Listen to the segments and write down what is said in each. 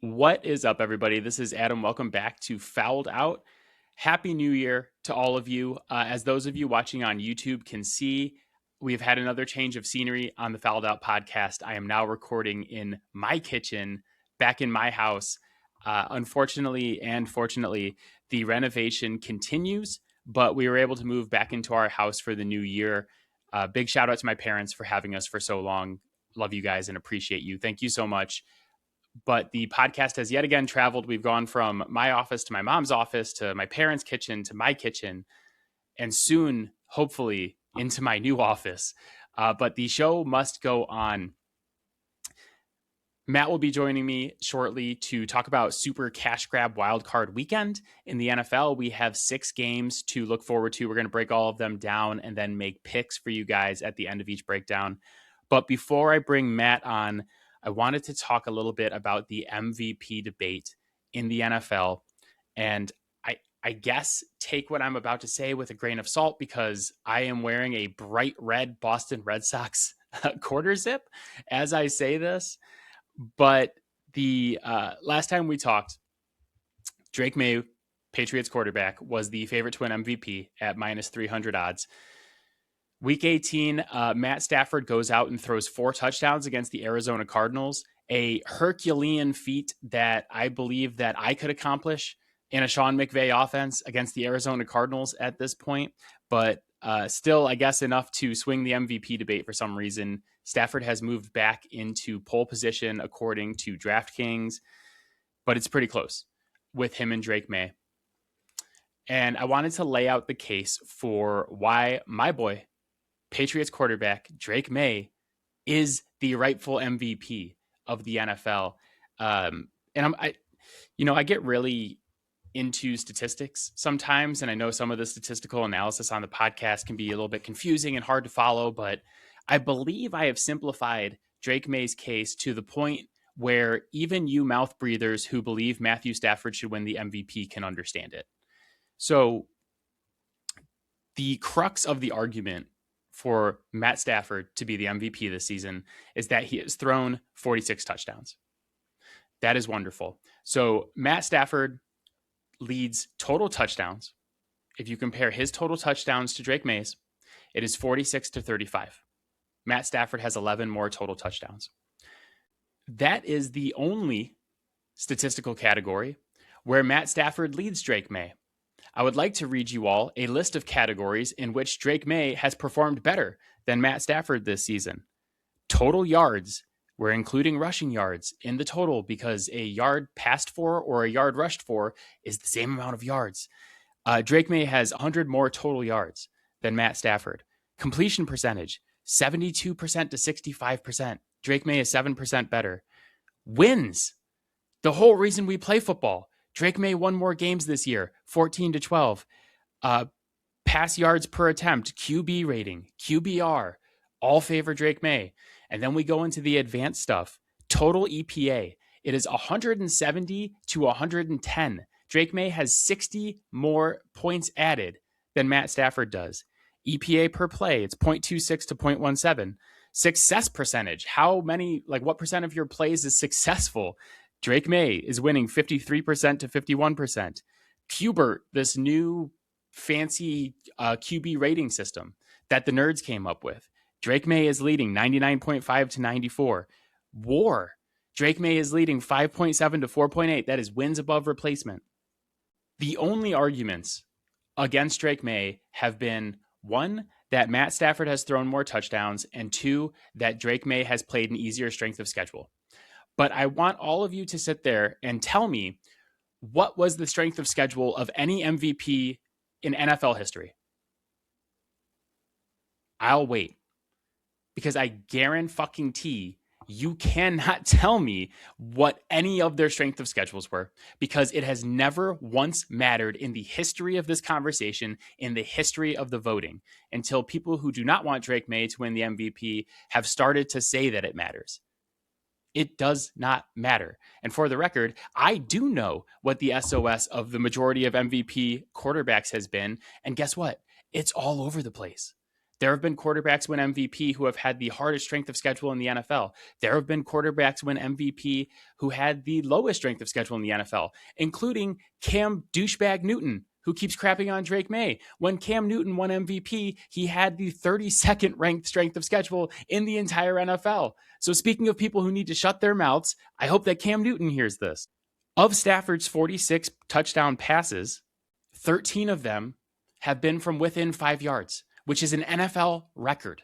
What is up, everybody? This is Adam. Welcome back to Fouled Out. Happy New Year to all of you. As those of you watching on YouTube can see, we've had another change of scenery on the Fouled Out podcast. I am now recording in my kitchen, back in my house. Unfortunately and fortunately, the renovation continues, but we were able to move back into our house for the new year. Big shout out to my parents for having us for so long. Love you guys and appreciate you. Thank you so much. But the podcast has yet again traveled. We've gone from my office to my mom's office to my parents' kitchen to my kitchen, and soon, hopefully, into my new office. But the show must go on. Matt will be joining me shortly to talk about Super Cash Grab Wildcard Weekend in the NFL. We have 6 games to look forward to. We're going to break all of them down and then make picks for you guys at the end of each breakdown. But before I bring Matt on, I wanted to talk a little bit about the MVP debate in the NFL. And I guess take what I'm about to say with a grain of salt because I am wearing a bright red Boston Red Sox quarter zip as I say this. But the last time we talked, Drake Maye, Patriots quarterback, was the favorite to win MVP at minus 300 odds. Week 18, Matt Stafford goes out and throws 4 touchdowns against the Arizona Cardinals, a Herculean feat that I believe that I could accomplish in a Sean McVay offense against the Arizona Cardinals at this point. But still, I guess enough to swing the MVP debate for some reason. Stafford has moved back into pole position according to DraftKings, but it's pretty close with him and Drake Maye. And I wanted to lay out the case for why my boy, Patriots quarterback Drake Maye, is the rightful MVP of the NFL. And I get really into statistics sometimes, and I know some of the statistical analysis on the podcast can be a little bit confusing and hard to follow, but I believe I have simplified Drake Maye's case to the point where even you mouth breathers who believe Matthew Stafford should win the MVP can understand it. So the crux of the argument for Matt Stafford to be the MVP this season is that he has thrown 46 touchdowns. That is wonderful. So Matt Stafford leads total touchdowns. If you compare his total touchdowns to Drake Maye's, it is 46 to 35. Matt Stafford has 11 more total touchdowns. That is the only statistical category where Matt Stafford leads Drake Maye. I would like to read you all a list of categories in which Drake Maye has performed better than Matt Stafford this season. Total yards, we're including rushing yards in the total because a yard passed for or a yard rushed for is the same amount of yards. Drake Maye has 100 more total yards than Matt Stafford. Completion percentage, 72% to 65%. Drake Maye is 7% better. Wins, the whole reason we play football. Drake Maye won more games this year, 14 to 12. Pass yards per attempt, QB rating, QBR, all favor Drake Maye. And then we go into the advanced stuff. Total EPA, it is 170 to 110. Drake Maye has 60 more points added than Matt Stafford does. EPA per play, it's 0.26 to 0.17. Success percentage, what percent of your plays is successful? Drake Maye is winning 53% to 51%. Qbert, this new fancy QB rating system that the nerds came up with. Drake Maye is leading 99.5 to 94. WAR, Drake Maye is leading 5.7 to 4.8. That is wins above replacement. The only arguments against Drake Maye have been, 1, that Matt Stafford has thrown more touchdowns, and 2, that Drake Maye has played an easier strength of schedule. But I want all of you to sit there and tell me, what was the strength of schedule of any MVP in NFL history? I'll wait. Because I guarantee you cannot tell me what any of their strength of schedules were, because it has never once mattered in the history of this conversation, in the history of the voting, until people who do not want Drake Maye to win the MVP have started to say that it matters. It does not matter. And for the record, I do know what the SOS of the majority of MVP quarterbacks has been. And guess what? It's all over the place. There have been quarterbacks win MVP who have had the hardest strength of schedule in the NFL. There have been quarterbacks win MVP who had the lowest strength of schedule in the NFL, including Cam douchebag Newton, who keeps crapping on Drake Maye. When Cam Newton won MVP, he had the 32nd ranked strength of schedule in the entire NFL. So speaking of people who need to shut their mouths, I hope that Cam Newton hears this. Of Stafford's 46 touchdown passes, 13 of them have been from within 5 yards, which is an NFL record.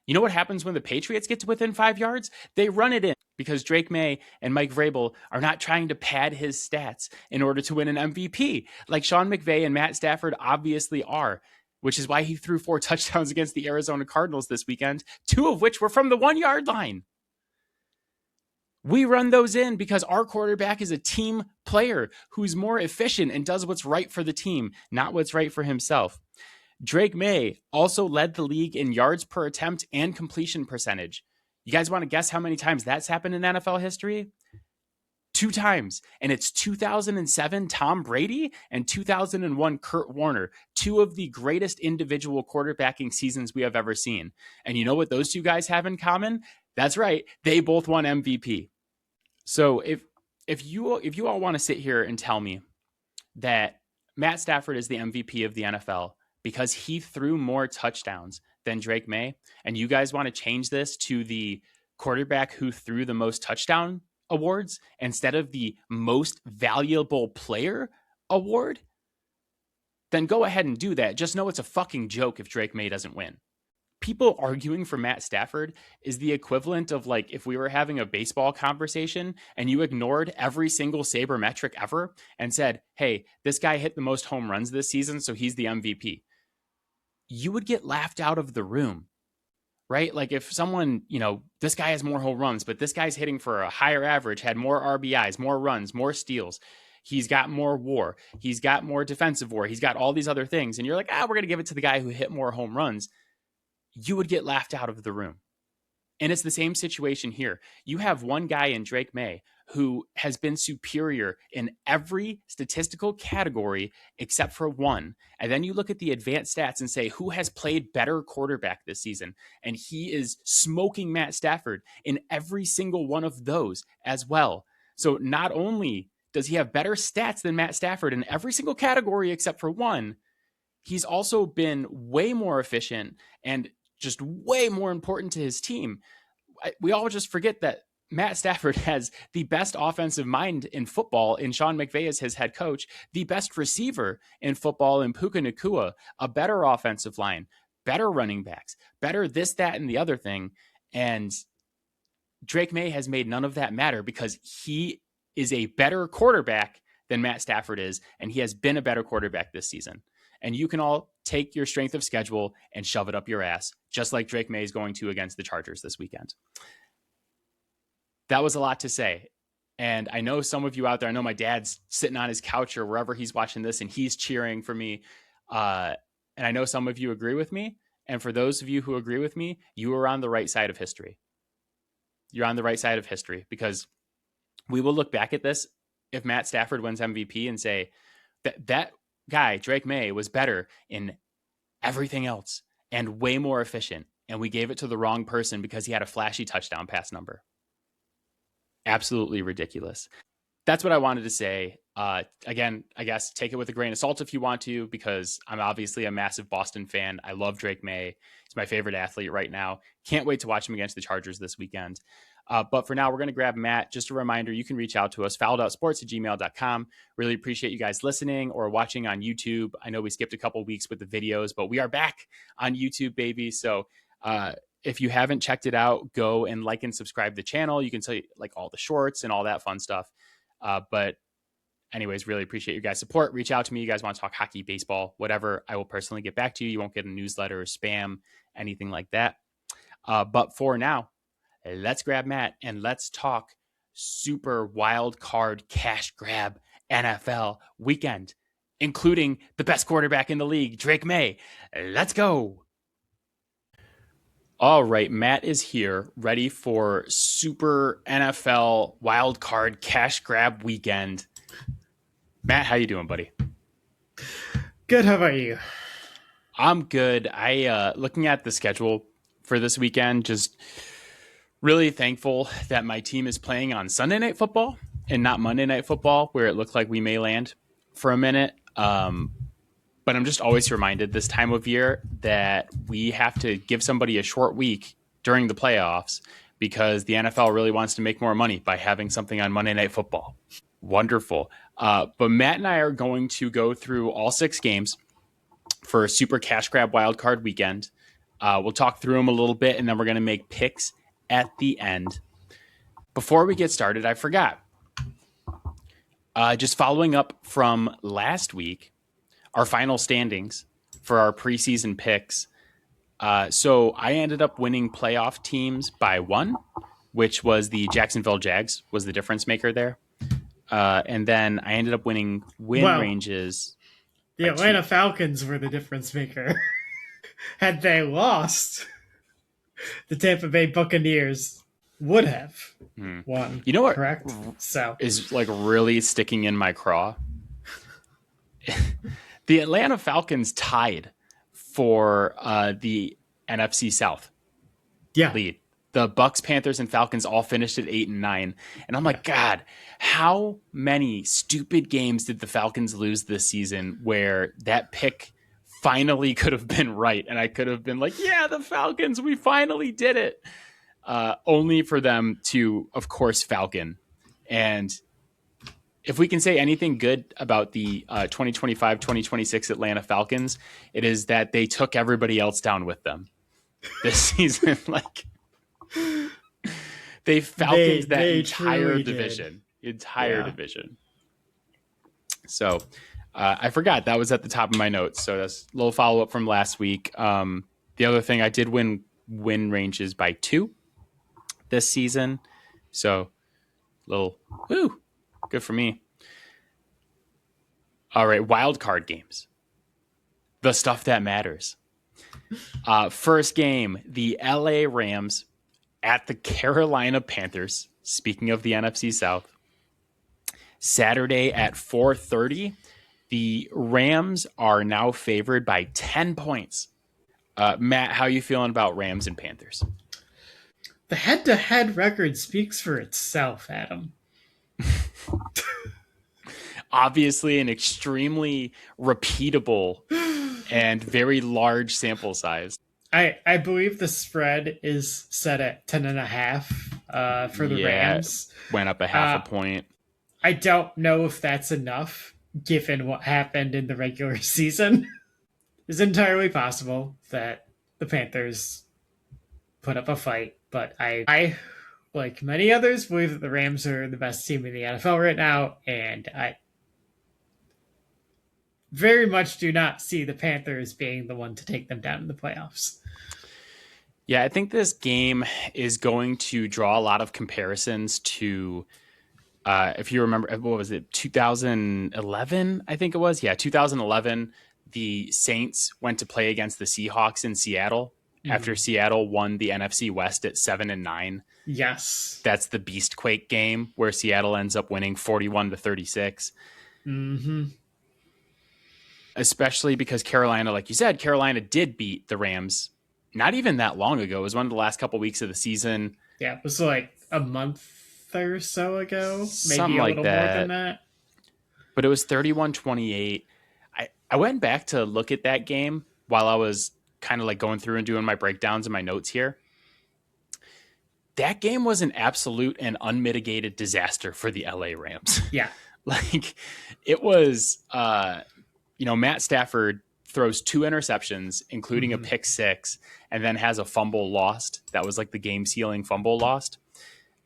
You know what happens when the Patriots get to within 5 yards? They run it in because Drake Maye and Mike Vrabel are not trying to pad his stats in order to win an MVP, like Sean McVay and Matt Stafford obviously are, which is why he threw 4 touchdowns against the Arizona Cardinals this weekend, 2 of which were from the 1-yard line. We run those in because our quarterback is a team player who's more efficient and does what's right for the team, not what's right for himself. Drake Maye also led the league in yards per attempt and completion percentage. You guys want to guess how many times that's happened in NFL history? 2 times. And it's 2007 Tom Brady and 2001 Kurt Warner, 2 of the greatest individual quarterbacking seasons we have ever seen. And you know what those 2 guys have in common? That's right. They both won MVP. So if you all want to sit here and tell me that Matt Stafford is the MVP of the NFL because he threw more touchdowns than Drake Maye, and you guys want to change this to the quarterback who threw the most touchdown awards instead of the most valuable player award, then go ahead and do that. Just know it's a fucking joke if Drake Maye doesn't win. People arguing for Matt Stafford is the equivalent of like if we were having a baseball conversation and you ignored every single Saber metric ever and said, hey, this guy hit the most home runs this season, so he's the MVP. You would get laughed out of the room, right? Like if someone, this guy has more home runs, but this guy's hitting for a higher average, had more RBIs, more runs, more steals. He's got more WAR. He's got more defensive WAR. He's got all these other things. And you're like, we're going to give it to the guy who hit more home runs. You would get laughed out of the room. And it's the same situation here. You have one guy in Drake Maye who has been superior in every statistical category except for one. And then you look at the advanced stats and say, who has played better quarterback this season? And he is smoking Matt Stafford in every single one of those as well. So not only does he have better stats than Matt Stafford in every single category except for one, he's also been way more efficient and just way more important to his team. We all just forget that Matt Stafford has the best offensive mind in football in Sean McVay as his head coach, the best receiver in football in Puka Nacua, a better offensive line, better running backs, better this, that, and the other thing. And Drake Maye has made none of that matter because he is a better quarterback than Matt Stafford is, and he has been a better quarterback this season. And you can all take your strength of schedule and shove it up your ass, just like Drake Maye is going to against the Chargers this weekend. That was a lot to say. And I know some of you out there, I know my dad's sitting on his couch or wherever he's watching this and he's cheering for me. And I know some of you agree with me. And for those of you who agree with me, you are on the right side of history. You're on the right side of history because we will look back at this if Matt Stafford wins MVP and say that guy, Drake Maye, was better in everything else and way more efficient. And we gave it to the wrong person because he had a flashy touchdown pass number. Absolutely ridiculous. That's what I wanted to say. Again, I guess take it with a grain of salt if you want to, because I'm obviously a massive Boston fan. I love Drake Maye. He's my favorite athlete right now. Can't wait to watch him against the Chargers this weekend. But for now, we're going to grab Matt. Just a reminder, you can reach out to us, fouledoutsports@gmail.com. Really appreciate you guys listening or watching on YouTube. I know we skipped a couple weeks with the videos, but we are back on YouTube, baby. So if you haven't checked it out, go and like and subscribe to the channel. You can see like all the shorts and all that fun stuff. But anyways, really appreciate your guys' support. Reach out to me. You guys want to talk hockey, baseball, whatever. I will personally get back to you. You won't get a newsletter or spam, anything like that. But for now, let's grab Matt and let's talk super wild card cash grab NFL weekend, including the best quarterback in the league, Drake Maye. Let's go. All right, Matt is here, ready for super NFL wild card cash grab weekend. Matt, how you doing, buddy? Good. How about you? I'm good. I looking at the schedule for this weekend, just really thankful that my team is playing on Sunday Night Football and not Monday Night Football, where it looked like we may land for a minute. But I'm just always reminded this time of year that we have to give somebody a short week during the playoffs because the NFL really wants to make more money by having something on Monday Night Football. Wonderful. But Matt and I are going to go through all 6 games for a super cash grab wildcard weekend. We'll talk through them a little bit, and then we're going to make picks at the end. Before we get started, I forgot. Just following up from last week, our final standings for our preseason picks. So I ended up winning playoff teams by 1, which was the Jacksonville Jags was the difference maker there. And then I ended up winning ranges. The Atlanta Falcons were the difference maker. Had they lost, the Tampa Bay Buccaneers would have won. You know what? Correct? So is like really sticking in my craw. The Atlanta Falcons tied for the NFC South lead. The Bucks, Panthers, and Falcons all finished at 8 and 9. And I'm like, God, how many stupid games did the Falcons lose this season where that pick finally could have been right? And I could have been like, yeah, the Falcons, we finally did it. Only for them to, of course, Falcon. And if we can say anything good about the 2025-2026 Atlanta Falcons, it is that they took everybody else down with them this season. Like, they Falcons that entire division. Division. So I forgot that was at the top of my notes. So that's a little follow-up from last week. The other thing, I did win ranges by 2 this season. So little good for me. All right, wild card games. The stuff that matters. First game, the LA Rams at the Carolina Panthers. Speaking of the NFC South. Saturday at 4:30. The Rams are now favored by 10 points. Matt, how are you feeling about Rams and Panthers? The head-to-head record speaks for itself, Adam. Obviously, an extremely repeatable and very large sample size. I believe the spread is set at 10.5 for the Rams. Went up a half a point. I don't know if that's enough given what happened in the regular season. It's entirely possible that the Panthers put up a fight, but I, like many others, believe that the Rams are the best team in the NFL right now, and I very much do not see the Panthers being the one to take them down in the playoffs. Yeah, I think this game is going to draw a lot of comparisons to, if you remember, what was it, 2011, I think it was? Yeah, 2011, the Saints went to play against the Seahawks in Seattle after Seattle won the NFC West at 7 and 9. Yes. That's the Beastquake game where Seattle ends up winning 41-36. Mm-hmm. Especially because Carolina, like you said, Carolina did beat the Rams not even that long ago. It was one of the last couple weeks of the season. Yeah, it was like a month or so ago. Maybe something a like little that. more than that. But it was 31-28. I went back to look at that game while I was kind of like going through and doing my breakdowns and my notes here. That game was an absolute and unmitigated disaster for the LA Rams. Yeah. Like, it was, Matt Stafford throws 2 interceptions, including a pick 6, and then has a fumble lost. That was like the game-sealing fumble lost.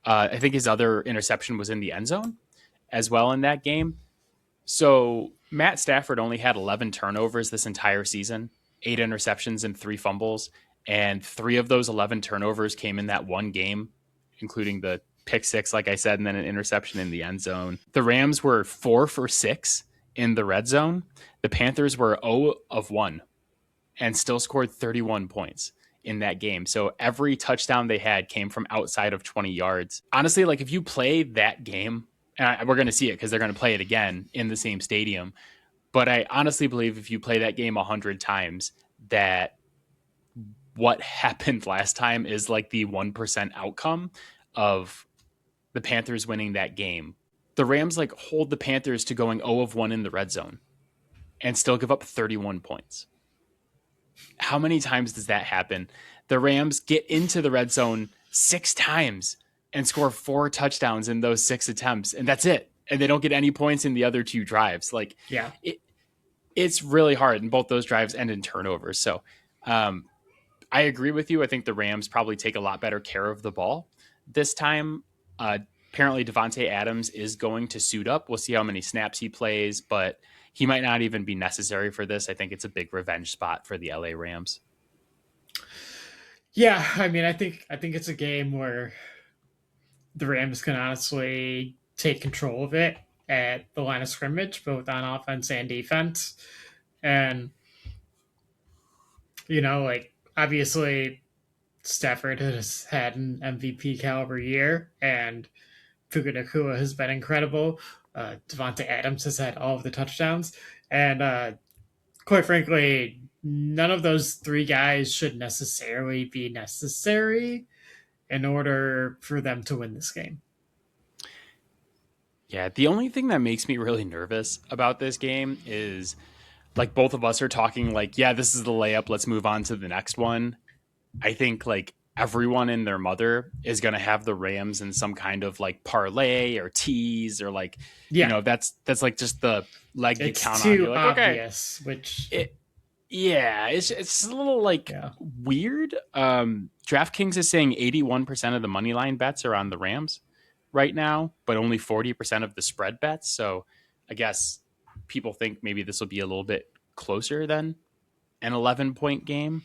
I think his other interception was in the end zone as well in that game. So Matt Stafford only had 11 turnovers this entire season, 8 interceptions and 3 fumbles. And 3 of those 11 turnovers came in that one game, including the pick 6, like I said, and then an interception in the end zone. The Rams were 4 for 6 in the red zone. The Panthers were 0 of 1 and still scored 31 points in that game. So every touchdown they had came from outside of 20 yards. Honestly, like if you play that game, and we're going to see it because they're going to play it again in the same stadium. But I honestly believe if you play that game 100 times, that what happened last time is like the 1% outcome of the Panthers winning that game. The Rams like hold the Panthers to going 0 of 1 in the red zone and still give up 31 points. How many times does that happen? The Rams get into the red zone 6 times and score 4 touchdowns in those 6 attempts, and that's it. And they don't get any points in the other 2 drives. Like, Yeah. It's really hard, and both those drives end in turnovers. So I agree with you. I think the Rams probably take a lot better care of the ball this time. Apparently, Devontae Adams is going to suit up. We'll see how many snaps he plays, but he might not even be necessary for this. I think it's a big revenge spot for the LA Rams. Yeah, I mean, I think it's a game where the Rams can honestly take control of it at the line of scrimmage, both on offense and defense. And, like, obviously Stafford has had an MVP caliber year, and Puka Nacua has been incredible. Devontae Adams has had all of the touchdowns. And quite frankly, none of those 3 guys should necessarily be necessary in order for them to win this game. Yeah, the only thing that makes me really nervous about this game is like both of us are talking like, yeah, this is the layup. Let's move on to the next one. I think like everyone and their mother is going to have the Rams in some kind of like parlay or tease or like, that's like just the leg you count on. You're like, obvious, okay. Which it's a little like weird. DraftKings is saying 81% of the money line bets are on the Rams right now, but only 40% of the spread bets. So I guess people think maybe this will be a little bit closer than an 11-point game.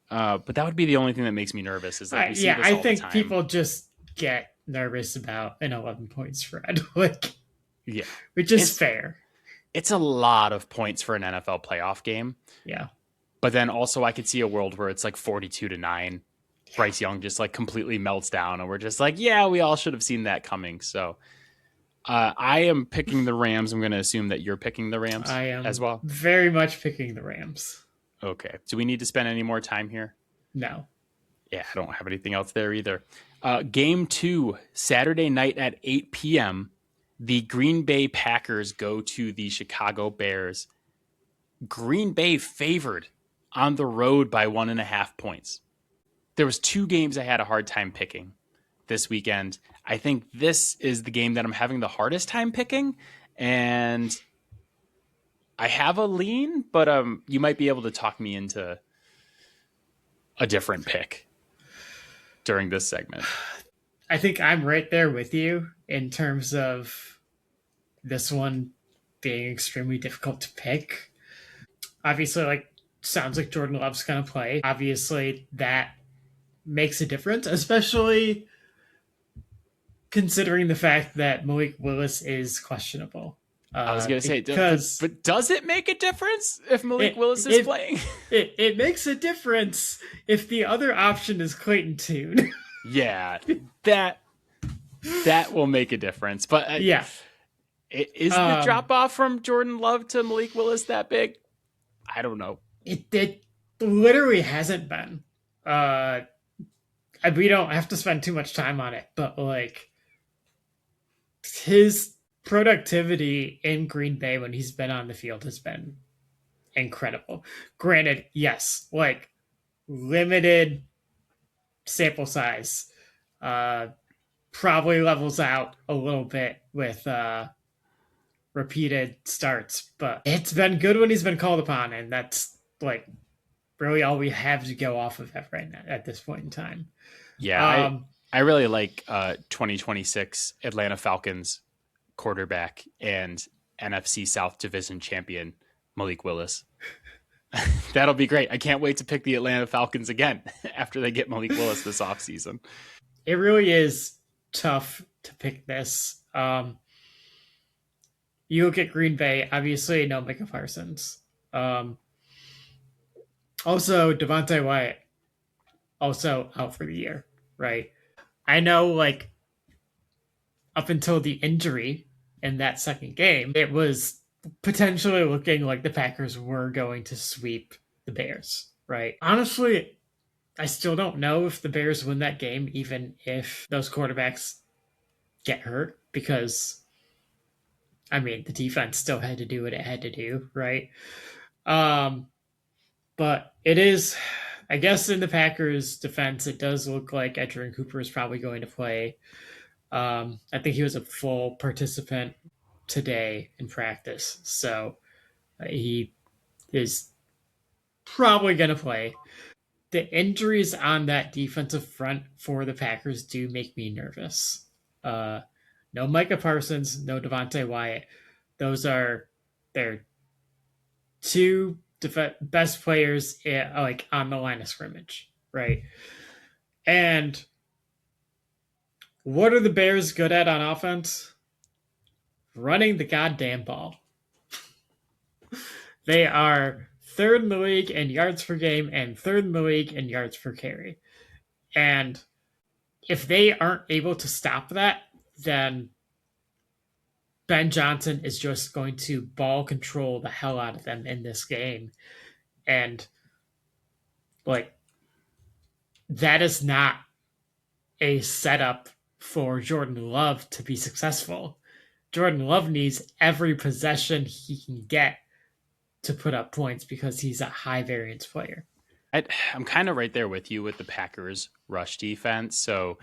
But that would be the only thing that makes me nervous is that we see this all think the time. People just get nervous about an 11-point spread, which is fair. It's a lot of points for an NFL playoff game. Yeah. But then also I could see a world where it's like 42-9. Bryce Young just like completely melts down and we're just like, yeah, we all should have seen that coming. So I am picking the Rams. I'm going to assume that you're picking the Rams as well. Very much picking the Rams. Okay. Do we need to spend any more time here? No. Yeah, I don't have anything else there either. Game 2, Saturday night at 8 p.m., the Green Bay Packers go to the Chicago Bears. Green Bay favored on the road by 1.5 points. There was 2 games I had a hard time picking this weekend. I think this is the game that I'm having the hardest time picking, and I have a lean, but you might be able to talk me into a different pick during this segment. I think I'm right there with you in terms of this one being extremely difficult to pick. Obviously, like, sounds like Jordan Love's going to play. Obviously, that makes a difference, especially considering the fact that Malik Willis is questionable. I was going to say, but does it make a difference if Malik Willis is playing? It makes a difference if the other option is Clayton Tune. Yeah, that will make a difference. But is the drop off from Jordan Love to Malik Willis that big? I don't know. It literally hasn't been. We don't have to spend too much time on it, but like his productivity in Green Bay when he's been on the field has been incredible. Granted, yes, like limited sample size, probably levels out a little bit with repeated starts, but it's been good when he's been called upon, and that's like really all we have to go off of right now at this point in time. Yeah, I really like 2026 Atlanta Falcons quarterback and NFC South Division champion Malik Willis. That'll be great. I can't wait to pick the Atlanta Falcons again after they get Malik Willis this offseason. It really is tough to pick this. You look at Green Bay, obviously no Micah Parsons. Also, Devontae Wyatt, also out for the year, right? I know, like, up until the injury in that second game, it was potentially looking like the Packers were going to sweep the Bears. right? Honestly, I still don't know if the Bears win that game, even if those quarterbacks get hurt, because I mean the defense still had to do what it had to do, right? Um, but it is, I guess, in the Packers' defense, it does look like Edgerrin Cooper is probably going to play. I think he was a full participant today in practice, so he is probably going to play. The injuries on that defensive front for the Packers do make me nervous. Uh, no Micah Parsons, no Devontae Wyatt. Those are their two best players like on the line of scrimmage, right? And what are the Bears good at on offense? Running the goddamn ball. They are third in the league in yards per game and third in the league in yards per carry. And if they aren't able to stop that, then Ben Johnson is just going to ball control the hell out of them in this game. And like that is not a setup for Jordan Love to be successful. Jordan Love needs every possession he can get to put up points because he's a high variance player. I'm kind of right there with you with the Packers rush defense. So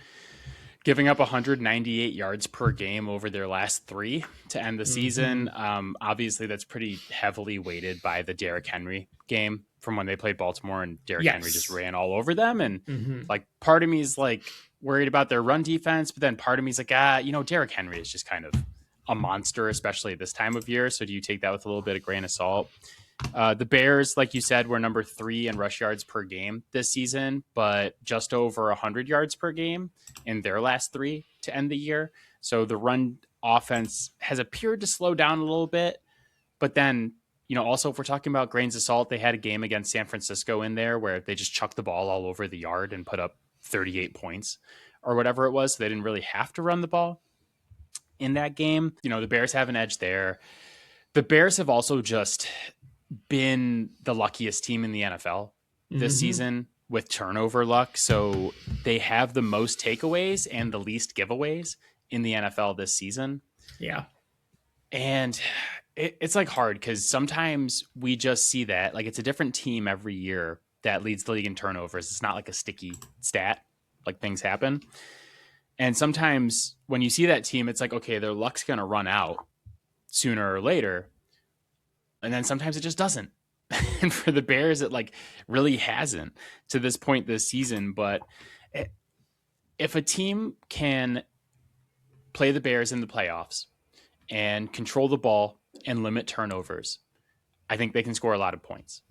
giving up 198 yards per game over their last three to end the season. Obviously, that's pretty heavily weighted by the Derrick Henry game from when they played Baltimore, and Derrick Henry just ran all over them. And like, part of me is like worried about their run defense, but then part of me is like, Derrick Henry is just kind of a monster, especially this time of year. So do you take that with a little bit of grain of salt? The Bears, like you said, were number 3 in rush yards per game this season, but just over 100 yards per game in their last 3 to end the year. So the run offense has appeared to slow down a little bit. But then, also if we're talking about grains of salt, they had a game against San Francisco in there where they just chucked the ball all over the yard and put up 38 points or whatever it was. So they didn't really have to run the ball in that game. The Bears have an edge there. The Bears have also just been the luckiest team in the NFL this season with turnover luck. So they have the most takeaways and the least giveaways in the NFL this season. Yeah. And it's like hard because sometimes we just see that like it's a different team every year that leads the league in turnovers. It's not like a sticky stat, like things happen. And sometimes when you see that team, it's like, okay, their luck's going to run out sooner or later. And then sometimes it just doesn't. And for the Bears, it like really hasn't to this point this season. But if a team can play the Bears in the playoffs and control the ball and limit turnovers, I think they can score a lot of points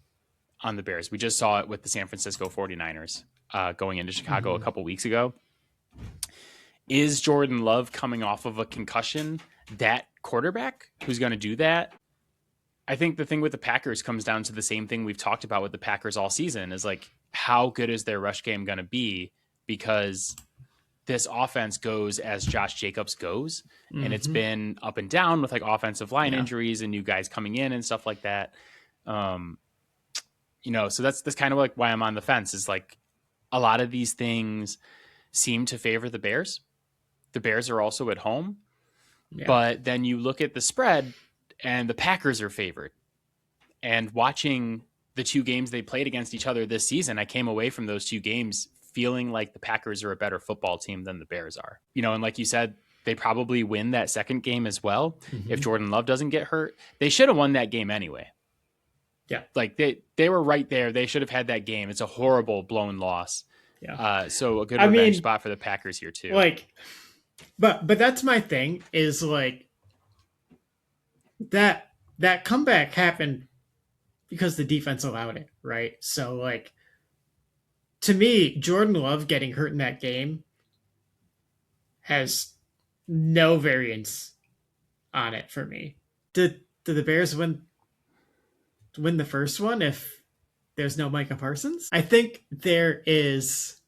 on the Bears. We just saw it with the San Francisco 49ers going into Chicago a couple weeks ago. Is Jordan Love coming off of a concussion that quarterback who's going to do that? I think the thing with the Packers comes down to the same thing we've talked about with the Packers all season is like, how good is their rush game going to be? Because this offense goes as Josh Jacobs goes. And it's been up and down with like offensive line injuries and new guys coming in and stuff like that. So that's kind of like why I'm on the fence is like a lot of these things seem to favor the Bears. The Bears are also at home, but then you look at the spread and the Packers are favored. And watching the 2 games they played against each other this season, I came away from those 2 games feeling like the Packers are a better football team than the Bears are. And like you said, they probably win that second game as well. If Jordan Love doesn't get hurt, they should have won that game anyway. Yeah. Like they were right there. They should have had that game. It's a horrible blown loss. Yeah. So a good revenge spot for the Packers here too. Like, but that's my thing is like that comeback happened because the defense allowed it, right? So like to me, Jordan Love getting hurt in that game has no variance on it for me. Did the Bears win the first one if there's no Micah Parsons? I think there is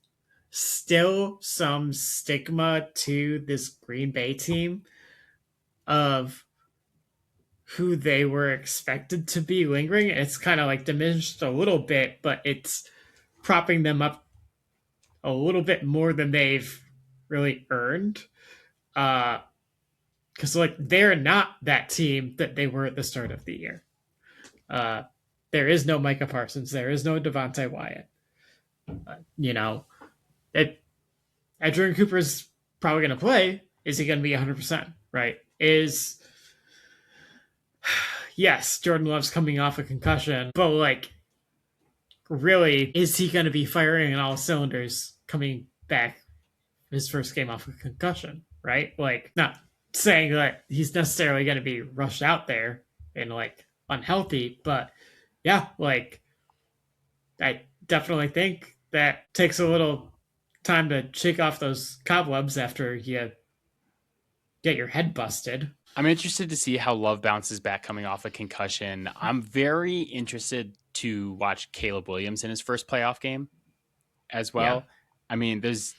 still some stigma to this Green Bay team of who they were expected to be lingering. It's kind of like diminished a little bit, but it's propping them up a little bit more than they've really earned. Because like they're not that team that they were at the start of the year. Uh, there is no Micah Parsons. There is no Devontae Wyatt. You know, it, Adrian Cooper's probably going to play. Is he going to be 100%? Right? Yes, Jordan Love's coming off a concussion, but like, really, is he going to be firing on all cylinders coming back his first game off a concussion? Right? Like, not saying that he's necessarily going to be rushed out there and like unhealthy, but yeah, like, I definitely think that takes a little time to shake off those cobwebs after you get your head busted. I'm interested to see how Love bounces back coming off a concussion. I'm very interested to watch Caleb Williams in his first playoff game as well. Yeah. I mean, there's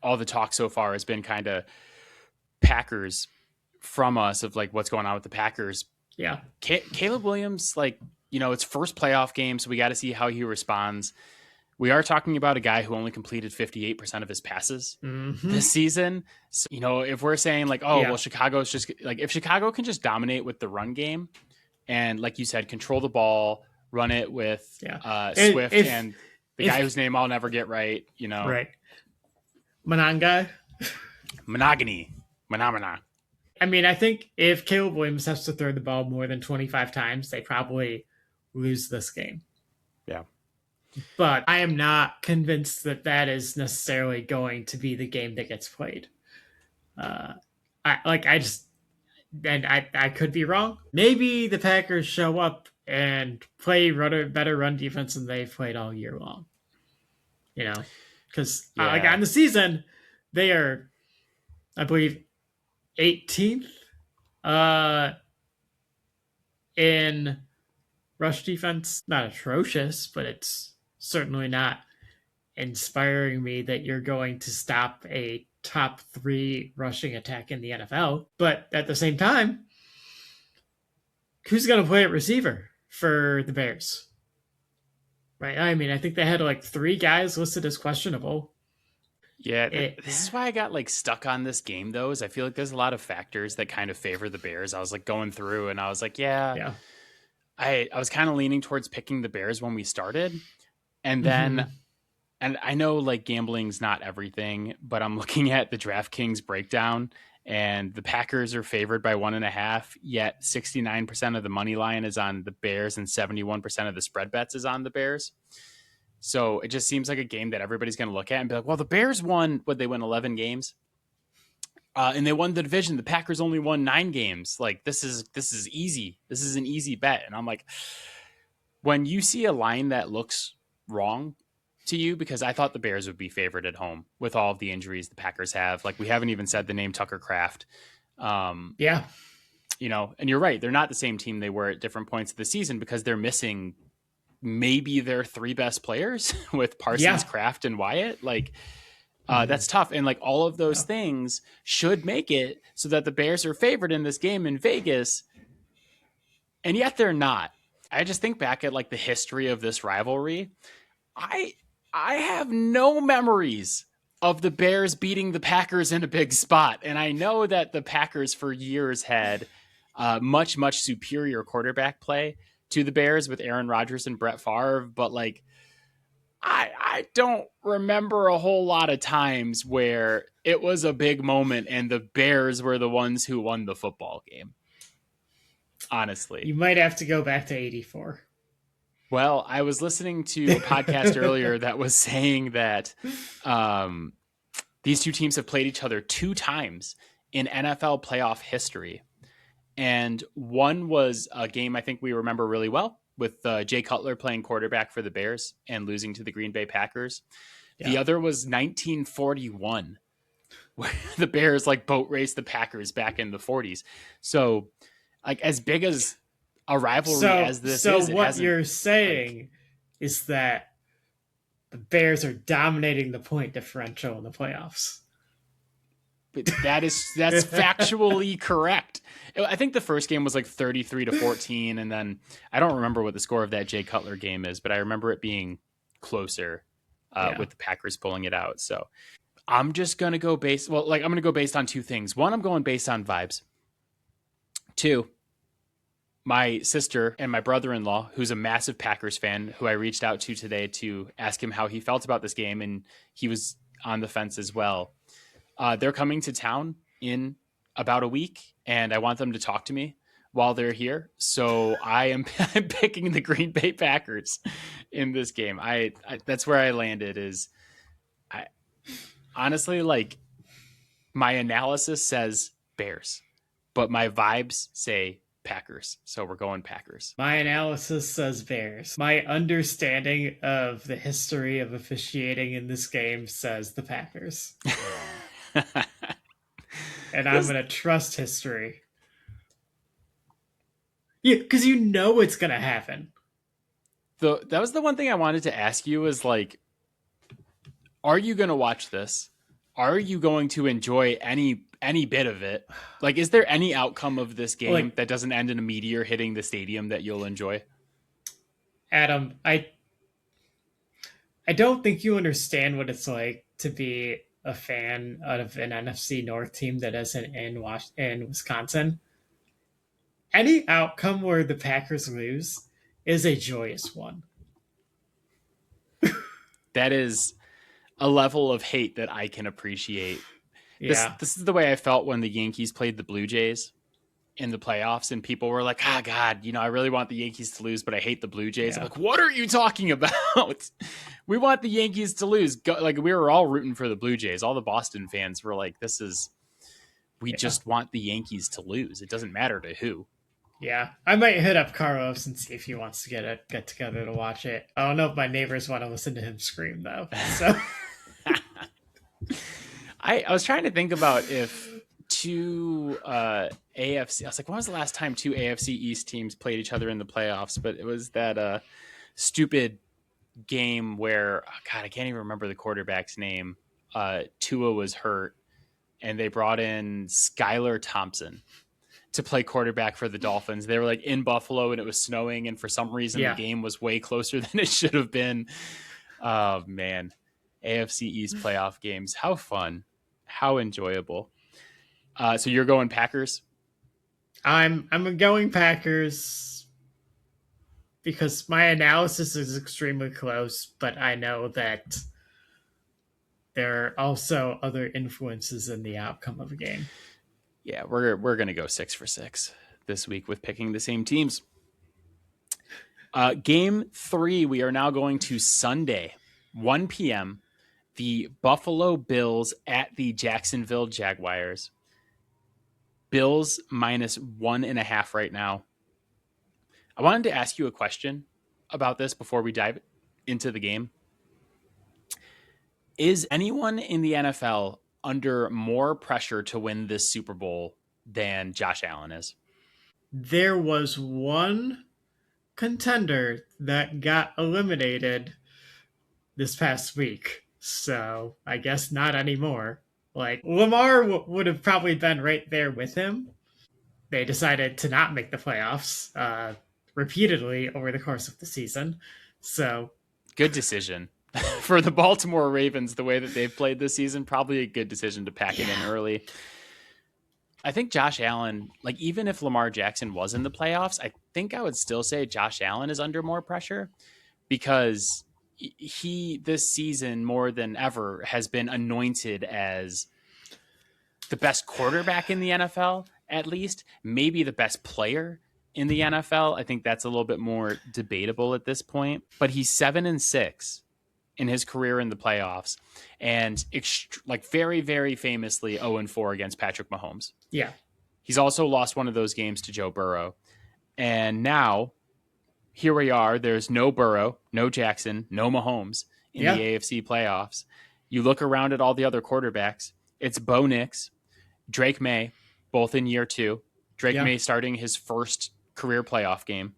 all the talk so far has been kind of Packers from us of like what's going on with the Packers. Yeah. Caleb Williams, like, it's first playoff game, so we got to see how he responds. We are talking about a guy who only completed 58% of his passes this season. So, if we're saying like, well, Chicago's just like, if Chicago can just dominate with the run game and like you said, control the ball, run it with Swift and the guy whose name I'll never get right, Right. Monanga. Manamana. I mean, I think if Caleb Williams has to throw the ball more than 25 times, they probably lose this game. Yeah. But I am not convinced that that is necessarily going to be the game that gets played. I could be wrong. Maybe the Packers show up and play better run defense than they've played all year long. Because like on the season, they are, I believe, 18th in rush defense. Not atrocious, but it's certainly not inspiring me that you're going to stop a top 3 rushing attack in the NFL. But at the same time, who's going to play at receiver for the Bears? Right? I mean, I think they had like 3 guys listed as questionable. Yeah, this is why I got like stuck on this game though, is I feel like there's a lot of factors that kind of favor the Bears. I was like going through and I was like, I was kind of leaning towards picking the Bears when we started. And then, and I know like gambling's not everything, but I'm looking at the DraftKings breakdown and the Packers are favored by 1.5, yet 69% of the money line is on the Bears and 71% of the spread bets is on the Bears. So it just seems like a game that everybody's going to look at and be like, well, the Bears won, they win 11 games? And they won the division. The Packers only won 9 games. Like, this is easy. This is an easy bet. And I'm like, when you see a line that looks wrong to you, because I thought the Bears would be favored at home with all of the injuries the Packers have. Like, we haven't even said the name Tucker Kraft. And you're right. They're not the same team they were at different points of the season because they're missing maybe their 3 best players with Parsons, Kraft, and Wyatt. Like, that's tough. And like all of those things should make it so that the Bears are favored in this game in Vegas. And yet they're not. I just think back at like the history of this rivalry. I have no memories of the Bears beating the Packers in a big spot. And I know that the Packers for years had much, much superior quarterback play to the Bears with Aaron Rodgers and Brett Favre. But like, I don't remember a whole lot of times where it was a big moment and the Bears were the ones who won the football game. Honestly. You might have to go back to 84. Well, I was listening to a podcast earlier that was saying that these two teams have played each other 2 times in NFL playoff history. And one was a game I think we remember really well with Jay Cutler playing quarterback for the Bears and losing to the Green Bay Packers. Yeah. The other was 1941, where the Bears like boat raced the Packers back in the 40s. So like as big as a rivalry as this is. So what you're saying is that the Bears are dominating the point differential in the playoffs. That's factually correct. I think the first game was like 33-14, and then I don't remember what the score of that Jay Cutler game is, but I remember it being closer Yeah. with the Packers pulling it out. So I'm just gonna go based. Well, like I'm gonna go based on two things. One, I'm going based on vibes. Two, my sister and my brother-in-law, who's a massive Packers fan, who I reached out to today to ask him how he felt about this game, and he was on the fence as well. They're coming to town in about a week, and I want them to talk to me while they're here. So I'm picking the Green Bay Packers in this game. That's where I landed. Is I honestly like my analysis says Bears, but my vibes say Packers. So we're going Packers. My analysis says Bears. My understanding of the history of officiating in this game says the Packers. And I'm this going to trust history. Yeah, because you know it's going to happen. that was the one thing I wanted to ask you is like, are you going to watch this? Are you going to enjoy any bit of it? Like, is there any outcome of this game Like, that doesn't end in a meteor hitting the stadium that you'll enjoy? Adam, I don't think you understand what it's like to be a fan of an NFC North team that isn't in Wisconsin. Any outcome where the Packers lose is a joyous one. That is a level of hate that I can appreciate. This Yeah, this is the way I felt when the Yankees played the Blue Jays in the playoffs, and people were like, "Ah, God, I really want the Yankees to lose, but I hate the Blue Jays." I'm yeah, like, "What are you talking about? We want the Yankees to lose." Like we were all rooting for the Blue Jays. All the Boston fans were like, we yeah, just want the Yankees to lose. It doesn't matter to who." yeah. I might hit up Carlos and see if he wants to get together to watch it. I don't know if my neighbors want to listen to him scream though. So I was trying to think about if two AFC. I was like, when was the last time two AFC East teams played each other in the playoffs? But it was that stupid game where God, I can't even remember the quarterback's name. Tua was hurt, and they brought in Skylar Thompson to play quarterback for the Dolphins. They were like in Buffalo, and it was snowing, and for some reason the yeah, game was way closer than it should have been. Oh man, AFC East playoff games, how fun, how enjoyable. So you're going Packers? I'm going Packers because my analysis is extremely close, but I know that there are also other influences in the outcome of a game. Yeah, we're gonna go 6 for 6 this week with picking the same teams. Game 3, we are now going to Sunday, 1 p.m. The Buffalo Bills at the Jacksonville Jaguars. Bills -1.5 right now. I wanted to ask you a question about this before we dive into the game. Is anyone in the NFL under more pressure to win this Super Bowl than Josh Allen is? There was one contender that got eliminated this past week. So I guess not anymore. Like Lamar would have probably been right there with him. They decided to not make the playoffs repeatedly over the course of the season. So Good decision. For the Baltimore Ravens, the way that they've played this season, probably a good decision to pack it in yeah, early. I think Josh Allen, like even if Lamar Jackson was in the playoffs, I think I would still say Josh Allen is under more pressure because he this season more than ever has been anointed as the best quarterback in the NFL, at least, maybe the best player in the NFL. I think that's a little bit more debatable at this point, but he's 7-6 in his career in the playoffs and like very, very famously 0-4 against Patrick Mahomes. yeah, He's also lost one of those games to Joe Burrow. And now here we are. There's no Burrow, no Jackson, no Mahomes in the yeah, AFC playoffs. You look around at all the other quarterbacks. It's Bo Nix, Drake Maye, both in year 2. Drake yeah. Maye starting his first career playoff game.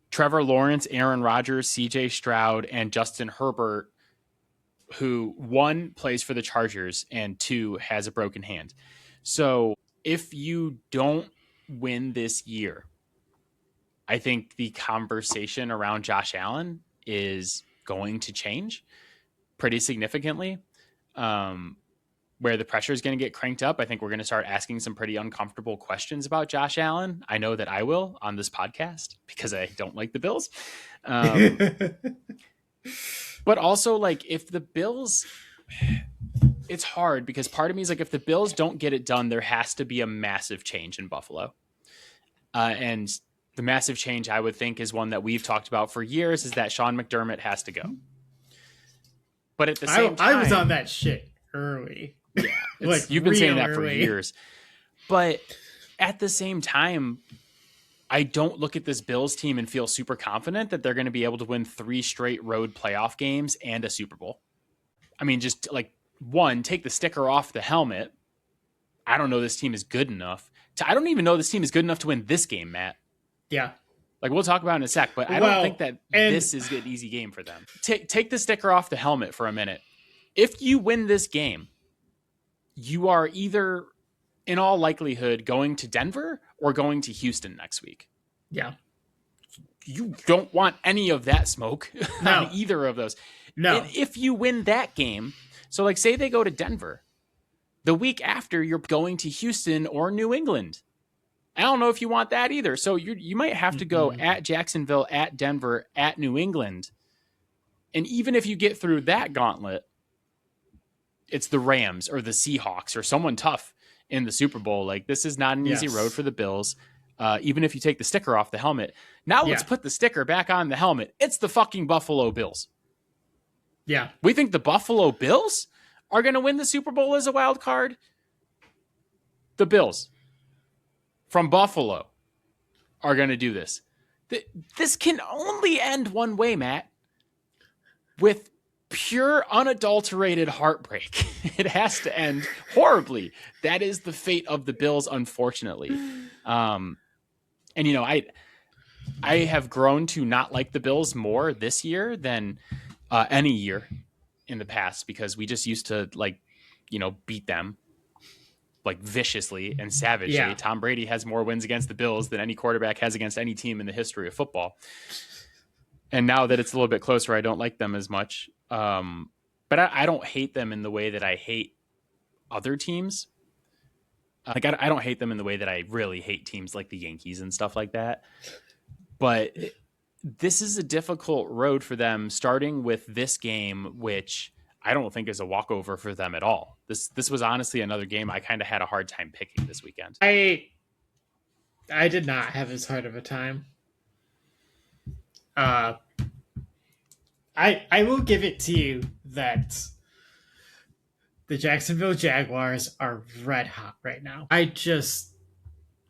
Trevor Lawrence, Aaron Rodgers, CJ Stroud, and Justin Herbert who, one, plays for the Chargers and two, has a broken hand. So if you don't win this year, I think the conversation around Josh Allen is going to change pretty significantly. Where the pressure is going to get cranked up, I think we're going to start asking some pretty uncomfortable questions about Josh Allen. I know that I will on this podcast because I don't like the Bills. But also, like, if the Bills, it's hard because part of me is like, if the Bills don't get it done, there has to be a massive change in Buffalo. And the massive change, I would think, is one that we've talked about for years, is that Sean McDermott has to go. But at the same time, I was on that shit early. Yeah, like you've been saying that early. for years. But at the same time, I don't look at this Bills team and feel super confident that they're going to be able to win 3 straight road playoff games and a Super Bowl. I mean, just like, one, take the sticker off the helmet. I don't know this team is good enough. I don't even know this team is good enough to win this game, Matt. Yeah. Like, we'll talk about it in a sec, but I don't think that this is an easy game for them. Take the sticker off the helmet for a minute. If you win this game, you are either, in all likelihood, going to Denver or going to Houston next week. Yeah. You don't want any of that smoke on either of those. No. And if you win that game, so like, say they go to Denver, the week after you're going to Houston or New England. I don't know if you want that either. So you might have to go at Jacksonville, at Denver, at New England. And even if you get through that gauntlet, it's the Rams or the Seahawks or someone tough in the Super Bowl. Like, this is not an easy road for the Bills. Even if you take the sticker off the helmet. Now let's put the sticker back on the helmet. It's the fucking Buffalo Bills. Yeah. We think the Buffalo Bills are going to win the Super Bowl as a wild card. The Bills from Buffalo are going to do this. This can only end one way, Matt. With pure, unadulterated heartbreak. It has to end horribly. That is the fate of the Bills, unfortunately. And, you know, I have grown to not like the Bills more this year than any year in the past, because we just used to, like, you know, beat them like viciously and savagely. Yeah. Tom Brady has more wins against the Bills than any quarterback has against any team in the history of football. And now that it's a little bit closer, I don't like them as much. But I don't hate them in the way that I hate other teams. Like, I don't hate them in the way that I really hate teams like the Yankees and stuff like that. But this is a difficult road for them, starting with this game, which I don't think is a walkover for them at all. This was honestly another game I kind of had a hard time picking this weekend. I did not have as hard of a time. I will give it to you that the Jacksonville Jaguars are red hot right now. I just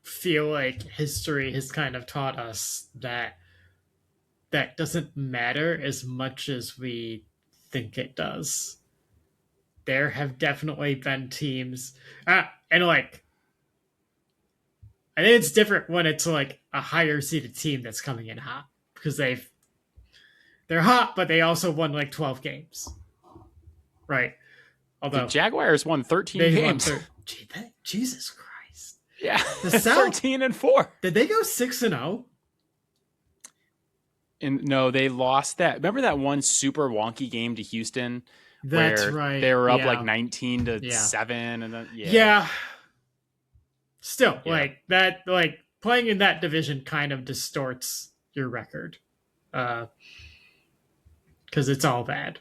feel like history has kind of taught us that doesn't matter as much as we think it does. There have definitely been teams, and like, I think it's different when it's like a higher seeded team that's coming in hot, because they're hot, but they also won like 12 games, right? Although the Jaguars won 13 games. Jesus Christ! Yeah, the South 13-4. Did they go 6-0? And no, they lost that. Remember that one super wonky game to Houston? That's where right. They were up like 19-7, and then Still, like that, like playing in that division kind of distorts your record, because it's all bad.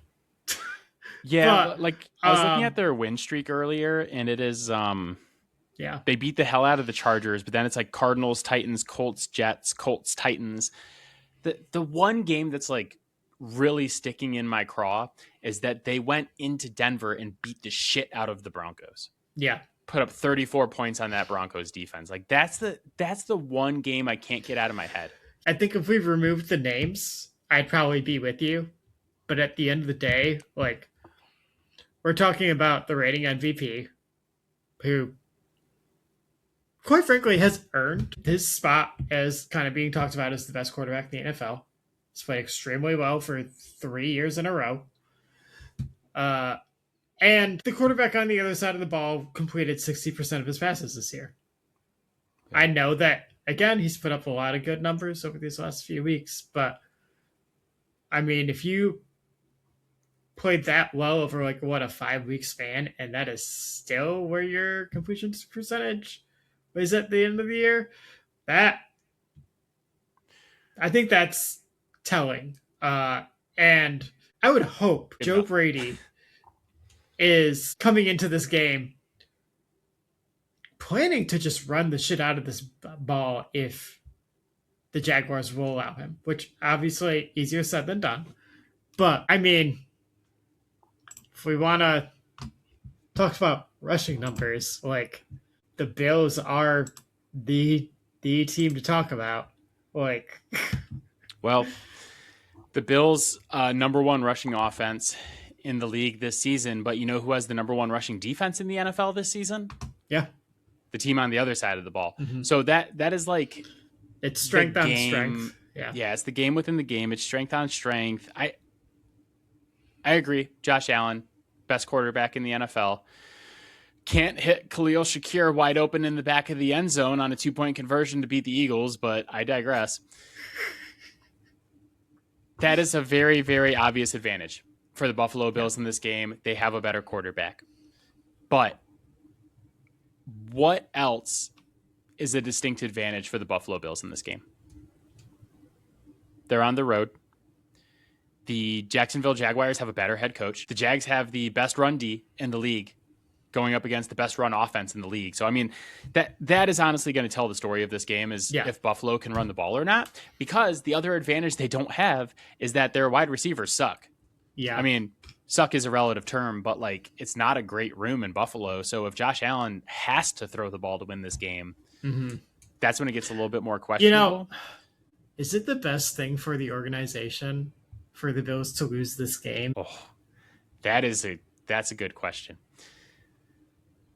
But like, I was looking at their win streak earlier, and it is they beat the hell out of the Chargers, but then it's like Cardinals, Titans, Colts, Jets, Colts, Titans. The one game that's like really sticking in my craw is that they went into Denver and beat the shit out of the Broncos. Yeah. Put up 34 points on that Broncos defense. Like, that's the one game I can't get out of my head. I think if we removed the names, I'd probably be with you. But at the end of the day, like, we're talking about the reigning MVP, who, quite frankly, has earned his spot as kind of being talked about as the best quarterback in the NFL. He's played extremely well for 3 years in a row. Uh, and the quarterback on the other side of the ball completed 60% of his passes this year. Yeah. I know that, again, he's put up a lot of good numbers over these last few weeks, but I mean, if you played that well over like what a 5 week span, and that is still where your completion percentage was at the end of the year, that I think that's telling. And I would hope Good Joe enough. Brady is coming into this game planning to just run the shit out of this ball if the Jaguars will allow him, which obviously easier said than done. But I mean, if we want to talk about rushing numbers, like the Bills are the the team to talk about. Like, Well, the Bills' number one rushing offense in the league this season, but you know who has the number one rushing defense in the NFL this season? yeah, The team on the other side of the ball. mm-hmm. So that is like It's the strength on strength. game. Yeah. Yeah, it's the game within the game. It's strength on strength. I agree. Josh Allen, best quarterback in the NFL. Can't hit Khalil Shakir wide open in the back of the end zone on a 2-point conversion to beat the Eagles, but I digress. That is a very, very obvious advantage for the Buffalo Bills in this game. They have a better quarterback. But what else is a distinct advantage for the Buffalo Bills in this game? They're on the road. The Jacksonville Jaguars have a better head coach. The Jags have the best run D in the league going up against the best run offense in the league. So, I mean, that is honestly going to tell the story of this game is if Buffalo can run the ball or not, because the other advantage they don't have is that their wide receivers suck. Yeah. I mean, suck is a relative term, but like it's not a great room in Buffalo. So if Josh Allen has to throw the ball to win this game, that's when it gets a little bit more questionable. Is it the best thing for the organization for the Bills to lose this game? Oh, that's a good question.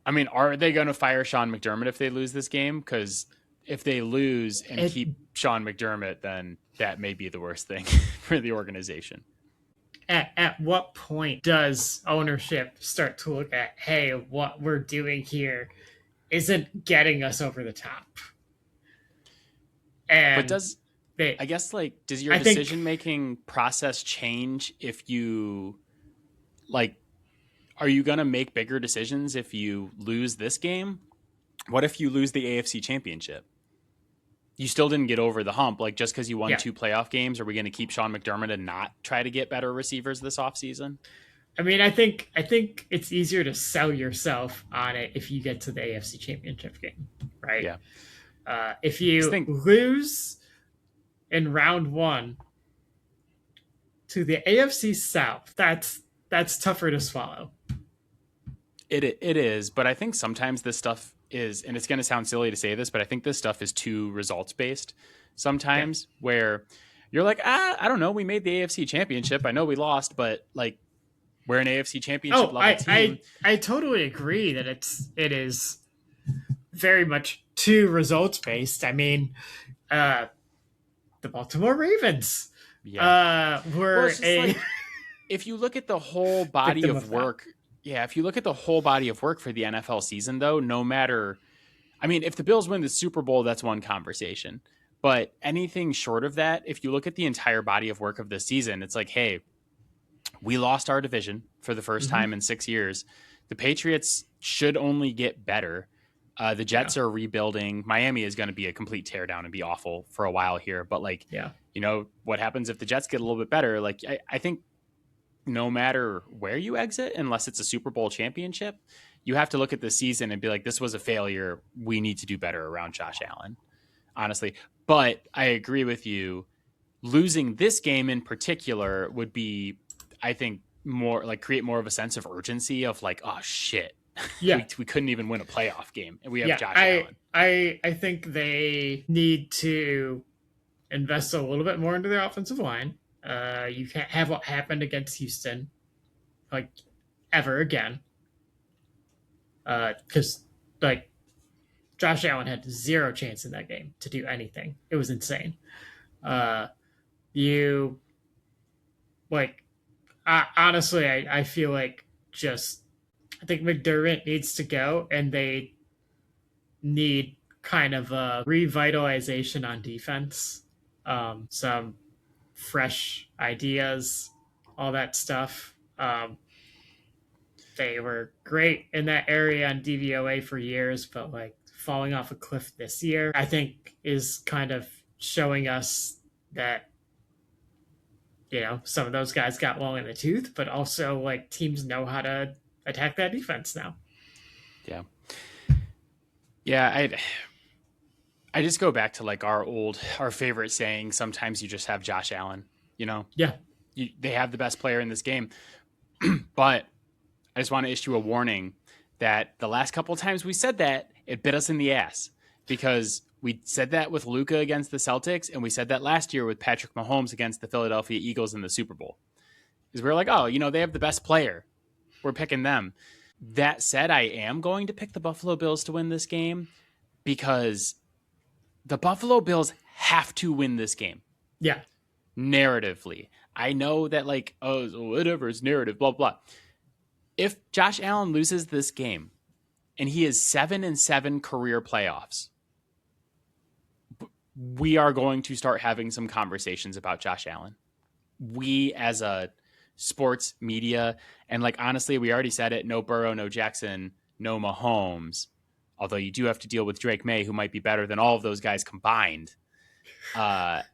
I mean, are they going to fire Sean McDermott if they lose this game? Because if they lose and keep Sean McDermott, then that may be the worst thing for the organization. At what point does ownership start to look at, hey, what we're doing here isn't getting us over the top? And but does your decision-making process change if you, like, are you going to make bigger decisions if you lose this game? What if you lose the AFC Championship? You still didn't get over the hump. Like, just because you won 2 playoff games, are we going to keep Sean McDermott and not try to get better receivers this offseason? I mean, I think it's easier to sell yourself on it if you get to the AFC Championship game, right? Yeah. If you lose in round 1 to the AFC South, that's tougher to swallow. It is, but I think sometimes this stuff is, and it's going to sound silly to say this, but I think this stuff is too results based sometimes, where you're like, I don't know, we made the AFC Championship. I know we lost, but like we're an AFC Championship level team. I totally agree that it is very much too results based. I mean, the Baltimore Ravens were if you look at the whole body of work. Yeah, if you look at the whole body of work for the NFL season, though, no matter, I mean, if the Bills win the Super Bowl, that's one conversation. But anything short of that, if you look at the entire body of work of the season, it's like, hey, we lost our division for the first time in 6 years. The Patriots should only get better. The Jets are rebuilding. Miami is going to be a complete teardown and be awful for a while here. But like, you know, what happens if the Jets get a little bit better? Like, I think no matter where you exit, unless it's a Super Bowl championship, you have to look at the season and be like, this was a failure. We need to do better around Josh Allen, honestly. But I agree with you. Losing this game in particular would be, I think, more like create more of a sense of urgency of like, oh shit. Yeah. we couldn't even win a playoff game and we have Josh Allen. I think they need to invest a little bit more into their offensive line. You can't have what happened against Houston, like, ever again. Because, like, Josh Allen had zero chance in that game to do anything. It was insane. Honestly, I feel like just I think McDermott needs to go, and they need kind of a revitalization on defense. Some fresh ideas, all that stuff. They were great in that area on DVOA for years, but like falling off a cliff this year, I think is kind of showing us that some of those guys got long in the tooth, but also like teams know how to attack that defense now. Yeah. Yeah, I just go back to like our favorite saying, sometimes you just have Josh Allen, you know. Yeah. They have the best player in this game. But I just want to issue a warning that the last couple of times we said that, it bit us in the ass, because we said that with Luka against the Celtics, and we said that last year with Patrick Mahomes against the Philadelphia Eagles in the Super Bowl. Because we were like, oh, they have the best player. We're picking them. That said, I am going to pick the Buffalo Bills to win this game, because the Buffalo Bills have to win this game. Yeah. Narratively. I know that like, oh, whatever, it's narrative, blah, blah. If Josh Allen loses this game and he is 7-7 career playoffs, we are going to start having some conversations about Josh Allen. We as a sports media, and like, honestly, we already said it, no Burrow, no Jackson, no Mahomes. Although you do have to deal with Drake Maye, who might be better than all of those guys combined. But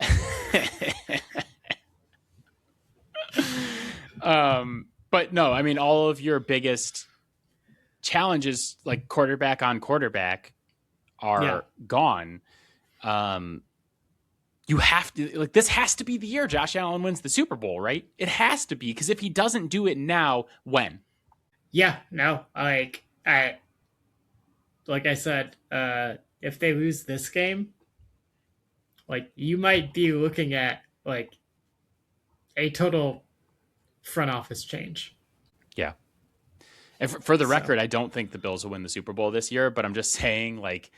no, I mean, all of your biggest challenges, like quarterback on quarterback, are gone. You have to, like, this has to be the year Josh Allen wins the Super Bowl, right? It has to be, because if he doesn't do it now, when? Yeah, no, like I said, if they lose this game, like you might be looking at like a total front office change. Yeah. And for the record, I don't think the Bills will win the Super Bowl this year, but I'm just saying, like,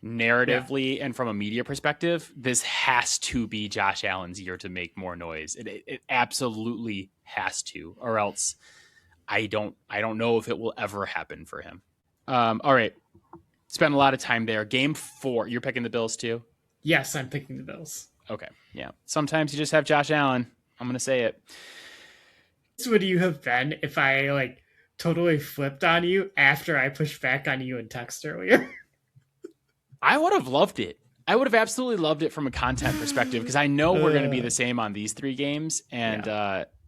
narratively and from a media perspective, this has to be Josh Allen's year to make more noise. It absolutely has to, or else I don't know if it will ever happen for him. All right. Spent a lot of time there. Game 4. You're picking the Bills too? Yes, I'm picking the Bills. Okay. Yeah. Sometimes you just have Josh Allen. I'm going to say it. Would you have been if I like totally flipped on you after I pushed back on you in text earlier? I would have loved it. I would have absolutely loved it from a content perspective, because I know we're going to be the same on these 3 games. And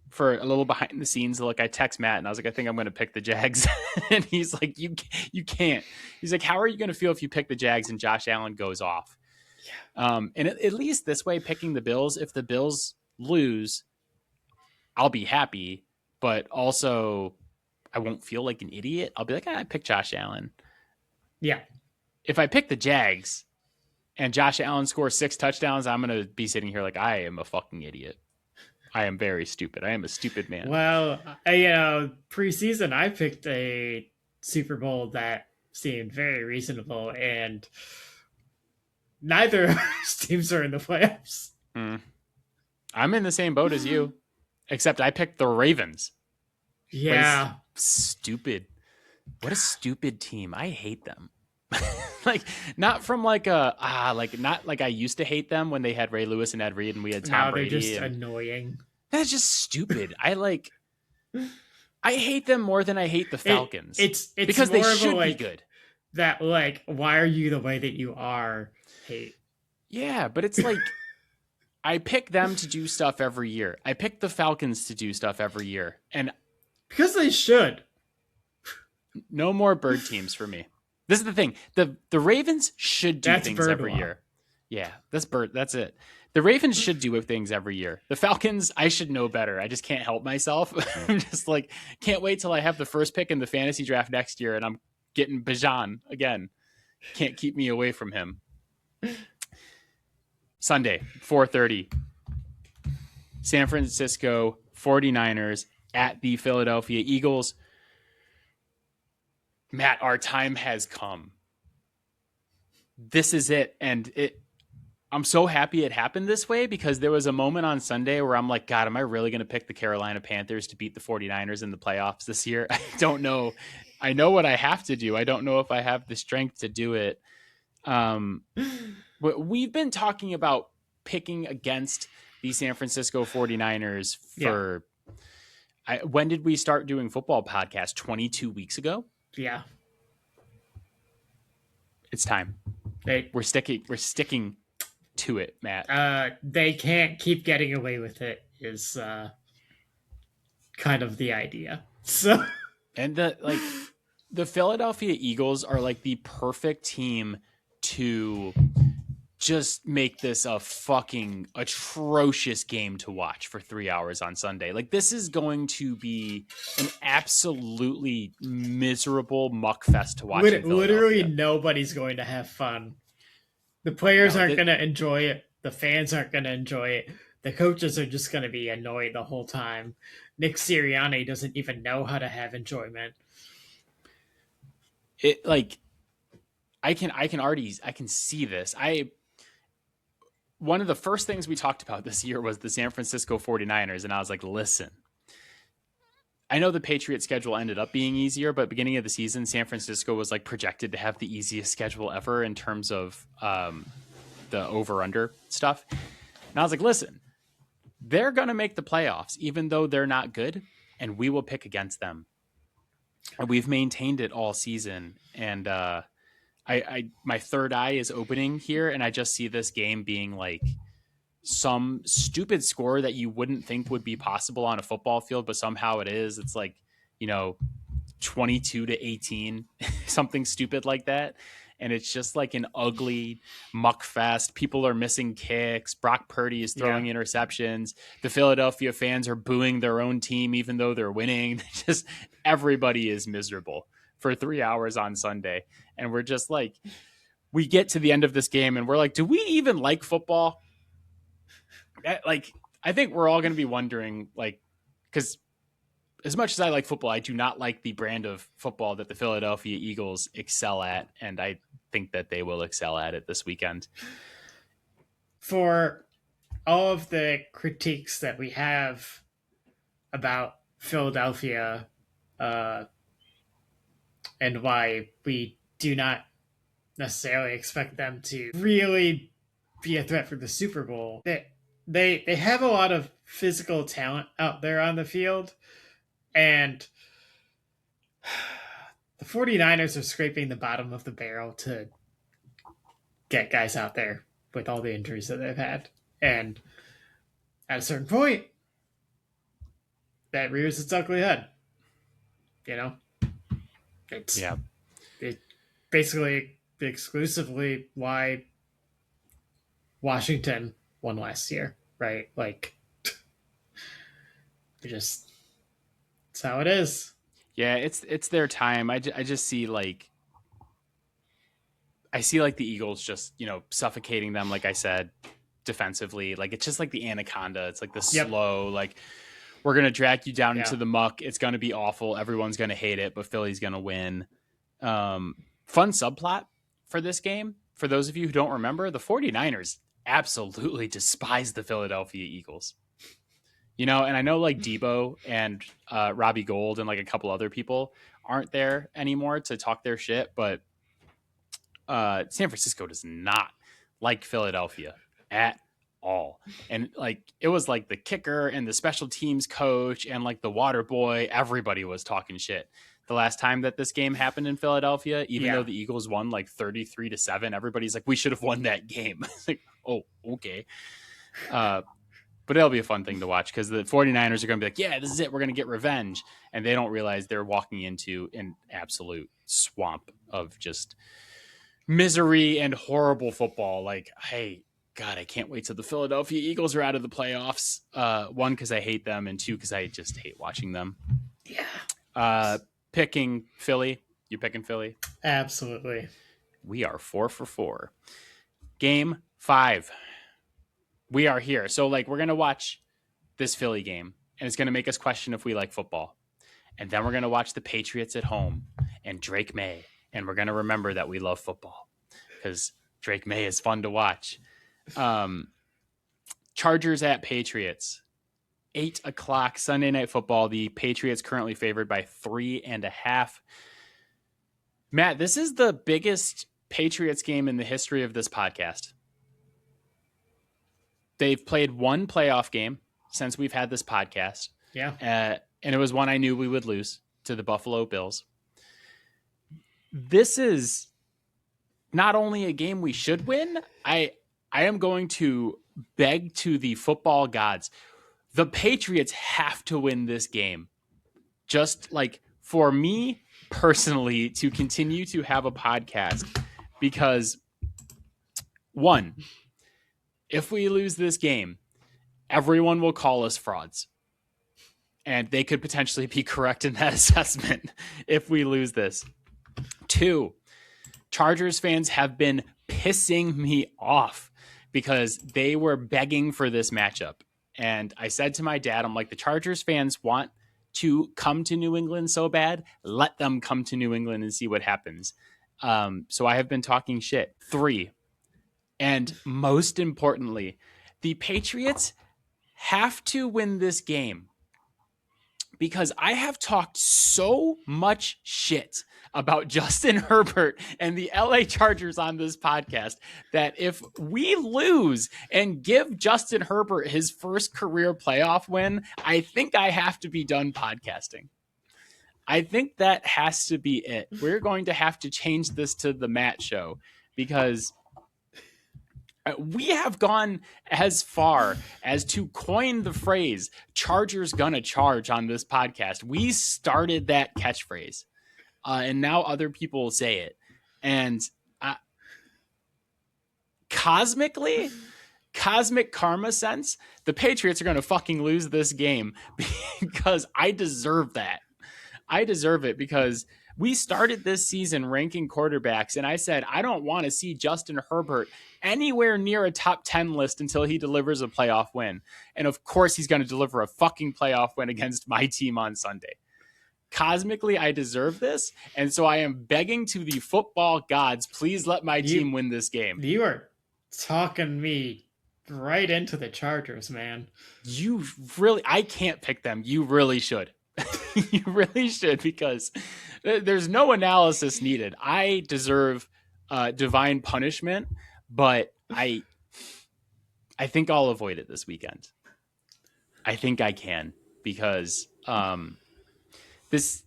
for a little behind the scenes look, I text Matt and I was like, I think I'm going to pick the Jags. And he's like, you can't. He's like, how are you going to feel if you pick the Jags and Josh Allen goes off? Yeah. And at least this way, picking the Bills, if the Bills lose, I'll be happy, but also I won't feel like an idiot. I'll be like, I picked Josh Allen. Yeah. If I pick the Jags and Josh Allen scores 6 touchdowns, I'm going to be sitting here like, I am a fucking idiot. I am very stupid. I am a stupid man. Well, preseason, I picked a Super Bowl that seemed very reasonable, and neither of those teams are in the playoffs. I'm in the same boat as you, except I picked the Ravens. Yeah. Stupid. What a stupid team. I hate them. Like, not from like not like I used to hate them when they had Ray Lewis and Ed Reed and we had Tom Brady. They're just annoying. That's just stupid. I hate them more than I hate the Falcons. It's because they should be good. That like, why are you the way that you are? Hate. Yeah, but it's like, I pick them to do stuff every year. I pick the Falcons to do stuff every year, and because they should. No more bird teams for me. This is the thing. The Ravens should do things every year. Yeah, that's it. The Ravens should do things every year. The Falcons, I should know better. I just can't help myself. I'm just like, can't wait till I have the first pick in the fantasy draft next year and I'm getting Bijan again. Can't keep me away from him. Sunday, 4:30. San Francisco 49ers at the Philadelphia Eagles. Matt, our time has come. This is it. And I'm so happy it happened this way because there was a moment on Sunday where I'm like, God, am I really going to pick the Carolina Panthers to beat the 49ers in the playoffs this year? I don't know. I know what I have to do. I don't know if I have the strength to do it. But we've been talking about picking against the San Francisco 49ers Yeah. for when did we start doing football podcasts? 22 weeks ago? Yeah. It's time. We're sticking to it, Matt. They can't keep getting away with it is kind of the idea. So And the Philadelphia Eagles are like the perfect team to just make this a fucking atrocious game to watch for 3 hours on Sunday. Like, this is going to be an absolutely miserable muck fest to watch. Literally nobody's going to have fun. The players aren't going to enjoy it. The fans aren't going to enjoy it. The coaches are just going to be annoyed the whole time. Nick Sirianni doesn't even know how to have enjoyment. It like I can see this. One of the first things we talked about this year was the San Francisco 49ers, and I was like, listen, I know the Patriots schedule ended up being easier, but beginning of the season, San Francisco was like projected to have the easiest schedule ever in terms of the over-under stuff. And I was like, listen, they're going to make the playoffs, even though they're not good, and we will pick against them. And we've maintained it all season. And my third eye is opening here, and I just see this game being like some stupid score that you wouldn't think would be possible on a football field, but somehow it is. It's like, 22-18, something stupid like that. And it's just like an ugly muck fest. People are missing kicks. Brock Purdy is throwing interceptions. The Philadelphia fans are booing their own team, even though they're winning. Just everybody is miserable for 3 hours on Sunday. And we're just like, we get to the end of this game and we're like, do we even like football? I think we're all going to be wondering, because as much as I like football, I do not like the brand of football that the Philadelphia Eagles excel at. And I think that they will excel at it this weekend. For all of the critiques that we have about Philadelphia, and why we do not necessarily expect them to really be a threat for the Super Bowl, they have a lot of physical talent out there on the field, and the 49ers are scraping the bottom of the barrel to get guys out there with all the injuries that they've had. And at a certain point, that rears its ugly head. It's basically exclusively why Washington won last year, right? Like, it's how it is. Yeah, it's their time. I just see I see the Eagles just, suffocating them, like I said, defensively. Like, it's just like the anaconda. It's like the slow, like, we're going to drag you down into the muck. It's going to be awful. Everyone's going to hate it, but Philly's going to win. Fun subplot for this game. For those of you who don't remember, the 49ers absolutely despise the Philadelphia Eagles. And I know Debo and Robbie Gold and a couple other people aren't there anymore to talk their shit, but San Francisco does not like Philadelphia at all. And it was the kicker and the special teams coach and the water boy, everybody was talking shit the last time that this game happened in Philadelphia, even though the Eagles won 33-7. Everybody's like, we should have won that game. Oh, okay. But it'll be a fun thing to watch because the 49ers are going to be like, yeah, this is it. We're going to get revenge. And they don't realize they're walking into an absolute swamp of just misery and horrible football. Hey, God, I can't wait till the Philadelphia Eagles are out of the playoffs. One, because I hate them, and two, because I just hate watching them. Yeah. Picking Philly. You picking Philly? Absolutely. We are 4 for 4. Game 5. We are here. So we're going to watch this Philly game, and it's going to make us question if we like football. And then we're going to watch the Patriots at home and Drake Maye. And we're going to remember that we love football because Drake Maye is fun to watch. Um, Chargers at Patriots. 8 o'clock Sunday Night Football. The Patriots currently favored by 3.5. Matt, this is the biggest Patriots game in the history of this podcast. They've played one playoff game since we've had this podcast. Yeah. And it was one I knew we would lose to the Buffalo Bills. This is not only a game we should win, I am going to beg to the football gods. The Patriots have to win this game. Just like for me personally to continue to have a podcast, because one, if we lose this game, everyone will call us frauds. And they could potentially be correct in that assessment if we lose this. Two, Chargers fans have been pissing me off because they were begging for this matchup. And I said to my dad, I'm like, the Chargers fans want to come to New England so bad. Let them come to New England and see what happens. So I have been talking shit. Three, and most importantly, the Patriots have to win this game because I have talked so much shit about Justin Herbert and the LA Chargers on this podcast that if we lose and give Justin Herbert his first career playoff win, I think I have to be done podcasting. I think that has to be it. We're going to have to change this to the Matt Show because we have gone as far as to coin the phrase Chargers gonna charge on this podcast. We started that catchphrase, and now other people say it. And cosmic karma sense, the Patriots are going to fucking lose this game because I deserve that. I deserve it because we started this season ranking quarterbacks, and I said, I don't want to see Justin Herbert anywhere near a top 10 list until he delivers a playoff win. And of course, he's going to deliver a fucking playoff win against my team on Sunday. Cosmically, I deserve this. And so I am begging to the football gods, please let my team win this game. You are talking me right into the Chargers, man. I can't pick them. You really should. You really should, because there's no analysis needed. I deserve divine punishment, but I think I'll avoid it this weekend. I think I can, because this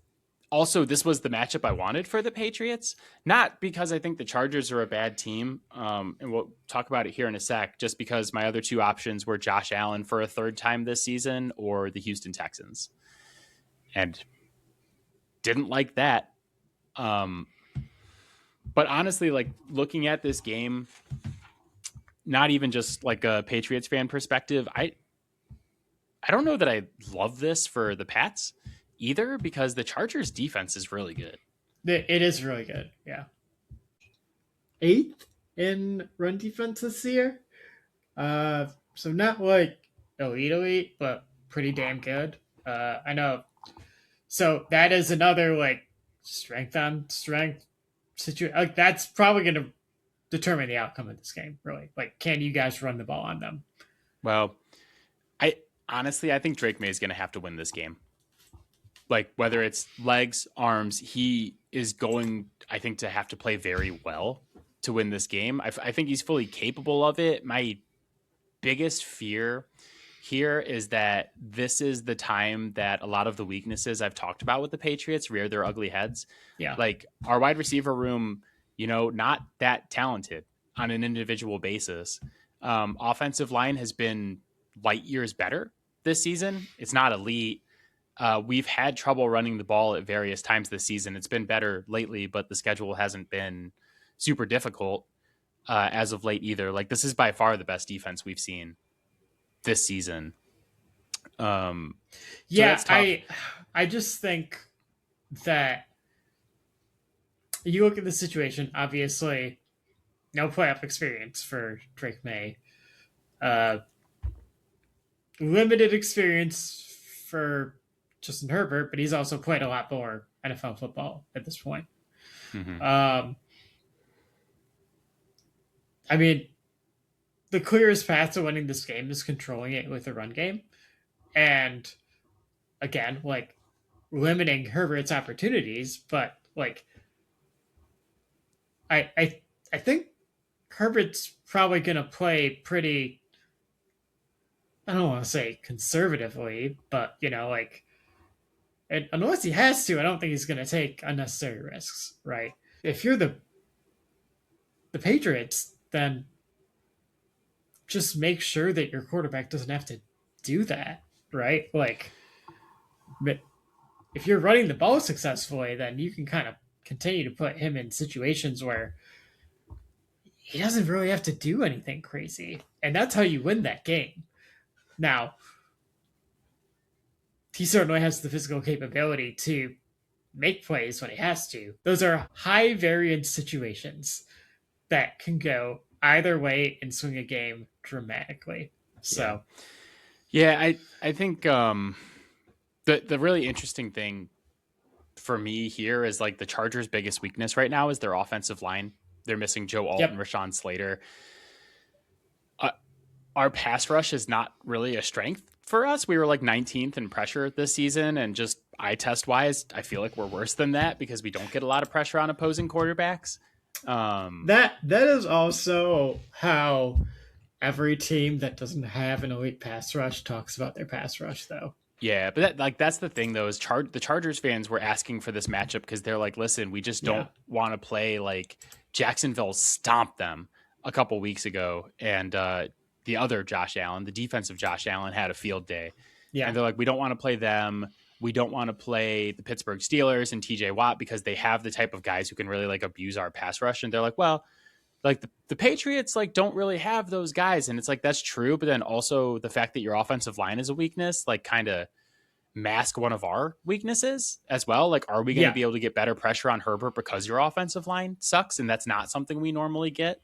was the matchup I wanted for the Patriots, not because I think the Chargers are a bad team, and we'll talk about it here in a sec, just because my other two options were Josh Allen for a third time this season or the Houston Texans. And didn't like that. But honestly, like looking at this game, not even just like a Patriots fan perspective, I don't know that I love this for the Pats either, because the Chargers defense is really good. It is really good. Yeah. 8th in run defense this year. So not like elite, but pretty damn good. I know. So that is another like strength on strength situation. Like that's probably going to determine the outcome of this game. Really, like, can you guys run the ball on them? Well, I think Drake Maye is going to have to win this game. Like whether it's legs, arms, he is going, I think, to have to play very well to win this game. I think he's fully capable of it. My biggest fear here is that this is the time that a lot of the weaknesses I've talked about with the Patriots rear their ugly heads. Yeah. Like our wide receiver room, not that talented on an individual basis. Offensive line has been light years better this season. It's not elite. We've had trouble running the ball at various times this season. It's been better lately, but the schedule hasn't been super difficult as of late either. Like this is by far the best defense we've seen this season. I just think that you look at the situation, obviously no playoff experience for Drake Maye. Limited experience for Justin Herbert, but he's also played a lot more NFL football at this point. Mm-hmm. I mean, the clearest path to winning this game is controlling it with the run game. And again, like limiting Herbert's opportunities, but like I think Herbert's probably gonna play pretty, I don't want to say conservatively, but like and unless he has to, I don't think he's gonna take unnecessary risks, right? If you're the Patriots, then just make sure that your quarterback doesn't have to do that, right? Like, if you're running the ball successfully, then you can kind of continue to put him in situations where he doesn't really have to do anything crazy. And that's how you win that game. Now, he certainly has the physical capability to make plays when he has to. Those are high variance situations that can go either way and swing a game dramatically. So, I think the really interesting thing for me here is like the Chargers' biggest weakness right now is their offensive line. They're missing Joe Alt and Rashawn Slater. Our pass rush is not really a strength for us. We were like 19th in pressure this season, and just eye test wise, I feel like we're worse than that because we don't get a lot of pressure on opposing quarterbacks. That is also how every team that doesn't have an elite pass rush talks about their pass rush, though. Yeah, but that's the thing though, is the Chargers fans were asking for this matchup because they're like, listen, we just don't want to play like Jacksonville stomped them a couple weeks ago, and the other Josh Allen, the defensive Josh Allen, had a field day. Yeah. And they're like, we don't want to play them. We don't want to play the Pittsburgh Steelers and TJ Watt because they have the type of guys who can really like abuse our pass rush. And they're like, well, like the Patriots like don't really have those guys. And it's like, that's true. But then also the fact that your offensive line is a weakness, like kind of mask one of our weaknesses as well. Like, are we going to be able to get better pressure on Herbert because your offensive line sucks? And that's not something we normally get.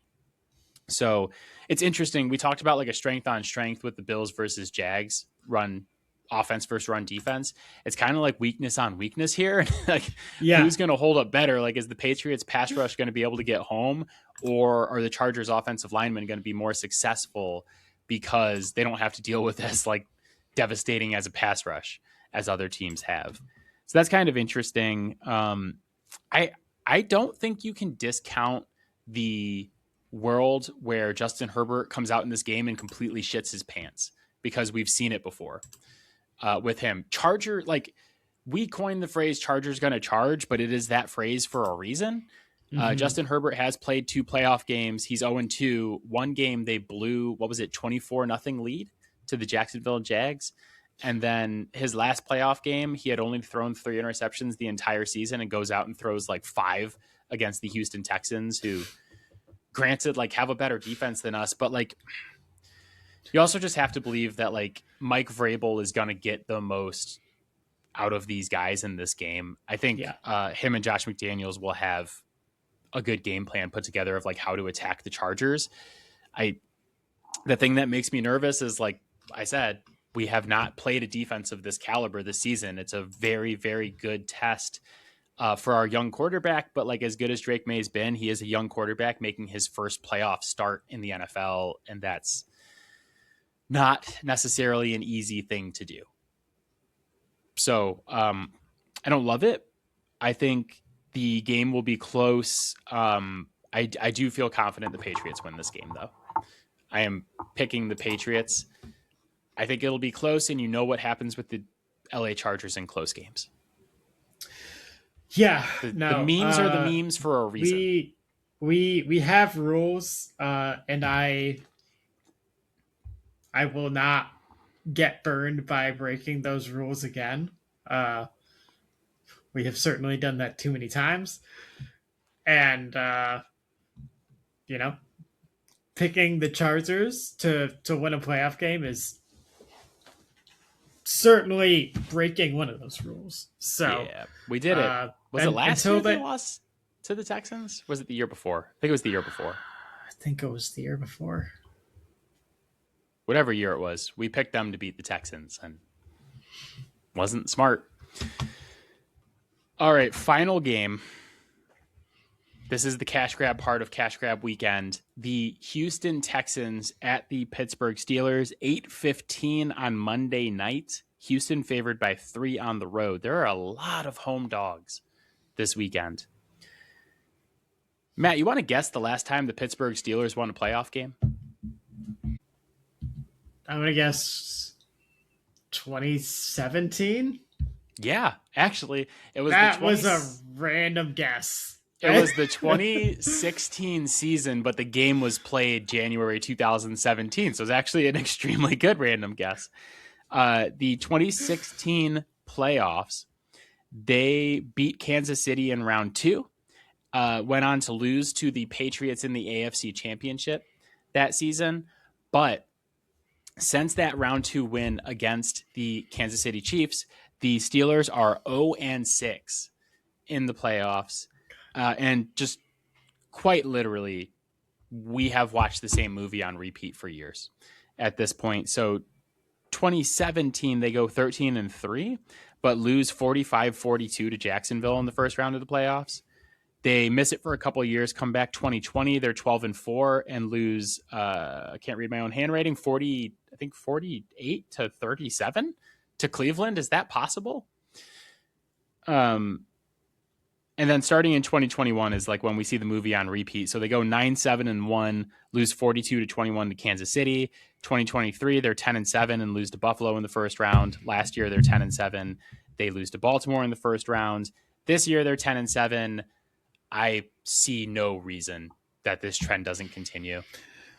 So it's interesting. We talked about like a strength on strength with the Bills versus Jags run offense versus run defense. It's kind of like weakness on weakness here. Like who's going to hold up better? Like, is the Patriots pass rush going to be able to get home, or are the Chargers offensive linemen going to be more successful because they don't have to deal with as like devastating as a pass rush as other teams have? So that's kind of interesting. I don't think you can discount the world where Justin Herbert comes out in this game and completely shits his pants, because we've seen it before with him. Charger, like, we coined the phrase Charger's going to charge, but it is that phrase for a reason. Justin Herbert has played 2 playoff games. He's 0-2. One game they blew, 24-0 lead to the Jacksonville Jags. And then his last playoff game, he had only thrown 3 interceptions the entire season and goes out and throws like 5 against the Houston Texans, who, granted, like, have a better defense than us, but like, you also just have to believe that like Mike Vrabel is going to get the most out of these guys in this game. I think him and Josh McDaniels will have a good game plan put together of like how to attack the Chargers. The thing that makes me nervous is, like I said, we have not played a defense of this caliber this season. It's a very, very good test for our young quarterback, but like, as good as Drake Maye's been, he is a young quarterback making his first playoff start in the NFL, and that's not necessarily an easy thing to do. So I don't love it. I think the game will be close. I do feel confident the Patriots win this game, though. I am picking the Patriots. I think it'll be close, and you know what happens with the LA Chargers in close games. Yeah, the memes are the memes for a reason. We have rules, and I will not get burned by breaking those rules again. We have certainly done that too many times, and picking the Chargers to win a playoff game is certainly breaking one of those rules. So yeah, we did it. Was it last year they lost to the Texans? Was it the year before? I think it was the year before. I think it was the year before. Whatever year it was, we picked them to beat the Texans, and wasn't smart. All right, final game. This is the cash grab part of cash grab weekend. The Houston Texans at the Pittsburgh Steelers, 8:15 on Monday night. Houston favored by 3 on the road. There are a lot of home dogs this weekend. Matt, you want to guess the last time the Pittsburgh Steelers won a playoff game? I'm going to guess 2017. Yeah, actually, it was that was a random guess. It was the 2016 season, but the game was played January 2017. So it was actually an extremely good random guess. The 2016 playoffs, they beat Kansas City in round 2, went on to lose to the Patriots in the AFC Championship that season. But since that round 2 win against the Kansas City Chiefs, the Steelers are 0-6 in the playoffs. And just quite literally, we have watched the same movie on repeat for years at this point. So 2017, they go 13-3, but lose 45-42 to Jacksonville in the first round of the playoffs. They miss it for a couple of years, come back 2020, they're 12-4 and lose, I can't read my own handwriting, 48-37 to Cleveland. Is that possible? And then starting in 2021 is like when we see the movie on repeat. So they go 9-7-1, lose 42-21 to Kansas City. 2023, they're 10-7 and lose to Buffalo in the first round. Last year, they're 10-7. They lose to Baltimore in the first round. This year, they're 10-7. I see no reason that this trend doesn't continue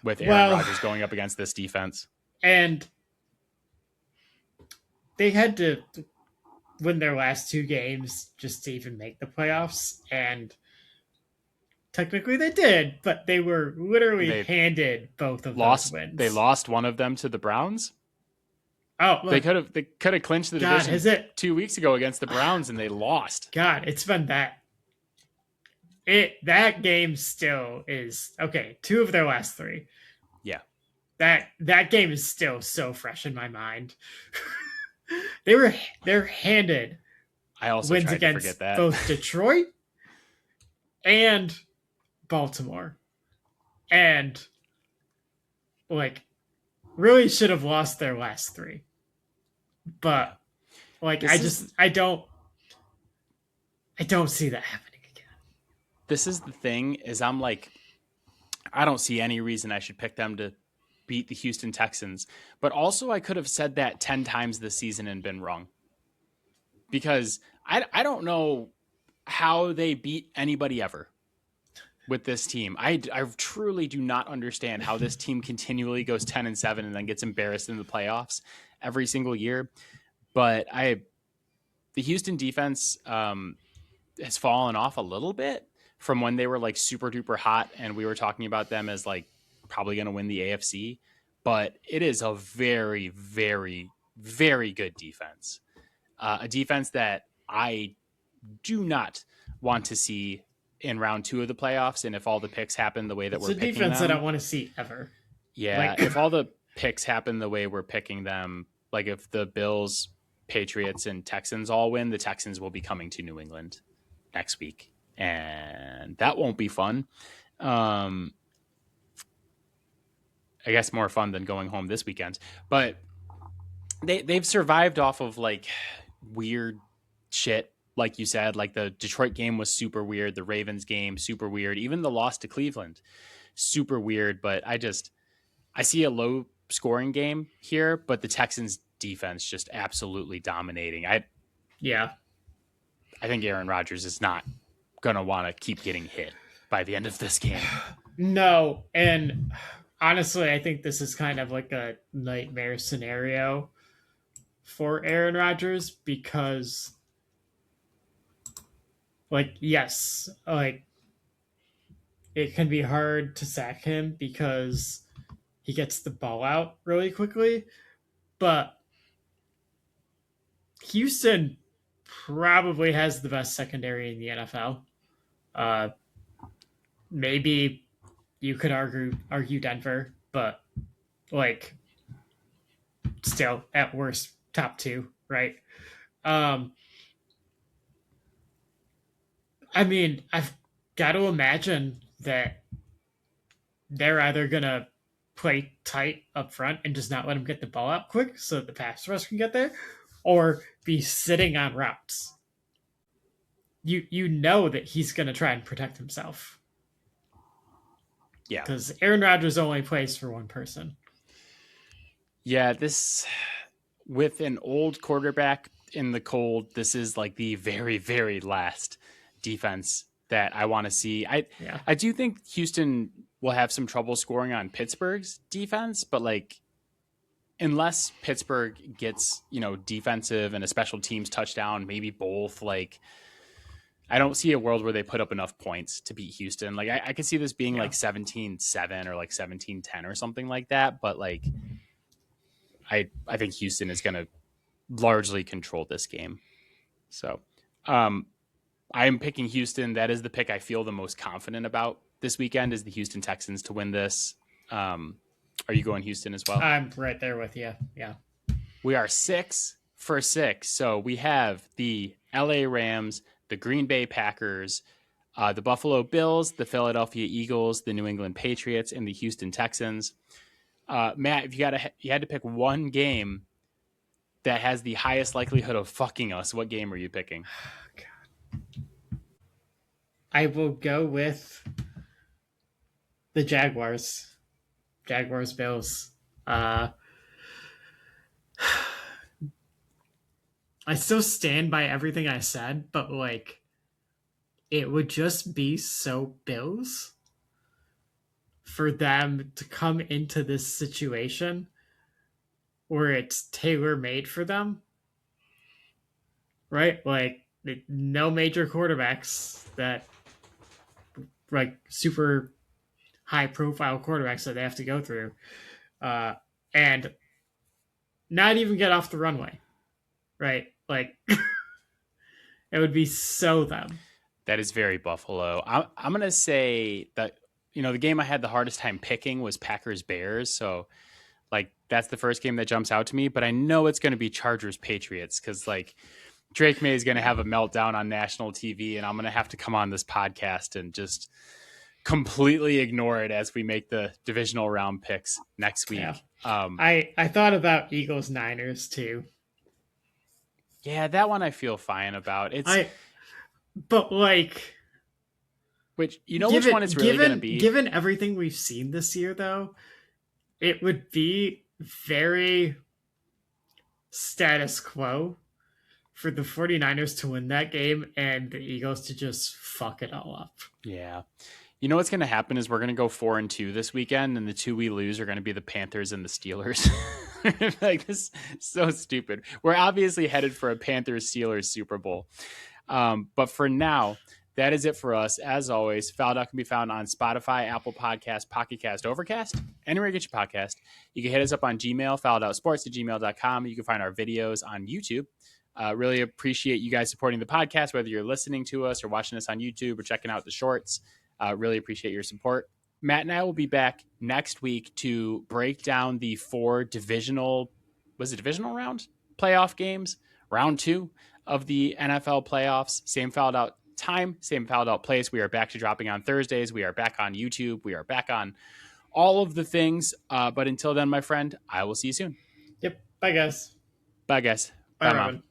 with Aaron Rodgers going up against this defense. And they had to win their last 2 games just to even make the playoffs, and technically they did, but they were literally handed both of those wins. They lost one of them to the Browns. Oh, look. They could have clinched the division 2 weeks ago against the Browns, and they lost. God, it's been that game still is okay. 2 of their last 3. Yeah, that game is still so fresh in my mind. They're handed I also wins tried against to forget that. both Detroit and Baltimore, and like really should have lost their last 3. But like I don't see that happening again. This is the thing, is I'm like, I don't see any reason I should pick them to beat the Houston Texans. But also I could have said that 10 times this season and been wrong. Because I don't know how they beat anybody ever with this team. I truly do not understand how this team continually goes 10-7 and then gets embarrassed in the playoffs every single year. But the Houston defense has fallen off a little bit from when they were like super duper hot and we were talking about them as like probably going to win the AFC, but it is a very, very, very good defense. A defense that I do not want to see in round 2 of the playoffs. And if all the picks happen the way that we're picking them. It's a defense that I want to see ever. Yeah. If all the picks happen the way we're picking them, like if the Bills, Patriots, and Texans all win, the Texans will be coming to New England next week. And that won't be fun. I guess more fun than going home this weekend, but they've survived off of like weird shit. Like you said, like the Detroit game was super weird. The Ravens game, super weird. Even the loss to Cleveland, super weird. But I see a low scoring game here, but the Texans defense just absolutely dominating. I think Aaron Rodgers is not going to want to keep getting hit by the end of this game. No. And honestly, I think this is kind of like a nightmare scenario for Aaron Rodgers because, like, yes, like, it can be hard to sack him because he gets the ball out really quickly, but Houston probably has the best secondary in the NFL. Maybe you could argue Denver, but like still at worst top 2, right? I mean, I've got to imagine that they're either going to play tight up front and just not let him get the ball out quick so that the pass rush can get there, or be sitting on routes. You know that he's going to try and protect himself. Yeah. Because Aaron Rodgers only plays for one person. Yeah, this with an old quarterback in the cold, this is like the very, very last defense that I want to see. I do think Houston will have some trouble scoring on Pittsburgh's defense, but like unless Pittsburgh gets, defensive and a special teams touchdown, maybe both, like I don't see a world where they put up enough points to beat Houston. Like I could see this being like 17-7 or like 17-10 or something like that, but like I think Houston is going to largely control this game. So I am picking Houston. That is the pick I feel the most confident about this weekend, is the Houston Texans to win this. Are you going Houston as well? I'm right there with you. Yeah. We are 6 for 6. So we have the LA Rams, the Green Bay Packers, the Buffalo Bills, the Philadelphia Eagles, the New England Patriots, and the Houston Texans. Matt, if you had to pick one game that has the highest likelihood of fucking us, what game are you picking? I will go with the Jaguars. Jaguars Bills. I still stand by everything I said, but like it would just be so Bills for them to come into this situation where it's tailor-made for them. Right? Like no major quarterbacks that like super high profile quarterbacks that they have to go through. And not even get off the runway. Right? Like it would be so them. That is very Buffalo. I'm going to say that, the game I had the hardest time picking was Packers Bears. So like that's the first game that jumps out to me, but I know it's going to be Chargers Patriots because like Drake Maye is going to have a meltdown on national TV, and I'm going to have to come on this podcast and just completely ignore it as we make the divisional round picks next week. Yeah. I thought about Eagles Niners too. Yeah, that one I feel fine about. But like, which one it's really going to be. Given everything we've seen this year, though, it would be very status quo for the 49ers to win that game and the Eagles to just fuck it all up. Yeah. You know what's going to happen is we're going to go 4-2 this weekend, and the 2 we lose are going to be the Panthers and the Steelers. Like, this is so stupid. We're obviously headed for a Panthers-Steelers Super Bowl. But for now, that is it for us. As always, Fouled Out can be found on Spotify, Apple Podcasts, Pocket Cast, Overcast, anywhere you get your podcast. You can hit us up on Gmail, fouledoutsports@gmail.com. You can find our videos on YouTube. Really appreciate you guys supporting the podcast, whether you're listening to us or watching us on YouTube or checking out the shorts. Really appreciate your support. Matt and I will be back next week to break down the 4 divisional round playoff games, round 2 of the NFL playoffs. Same Fouled Out time, same Fouled Out place. We are back to dropping on Thursdays. We are back on YouTube. We are back on all of the things. But until then, my friend, I will see you soon. Yep. Bye, guys. Bye, guys. Bye, Robin.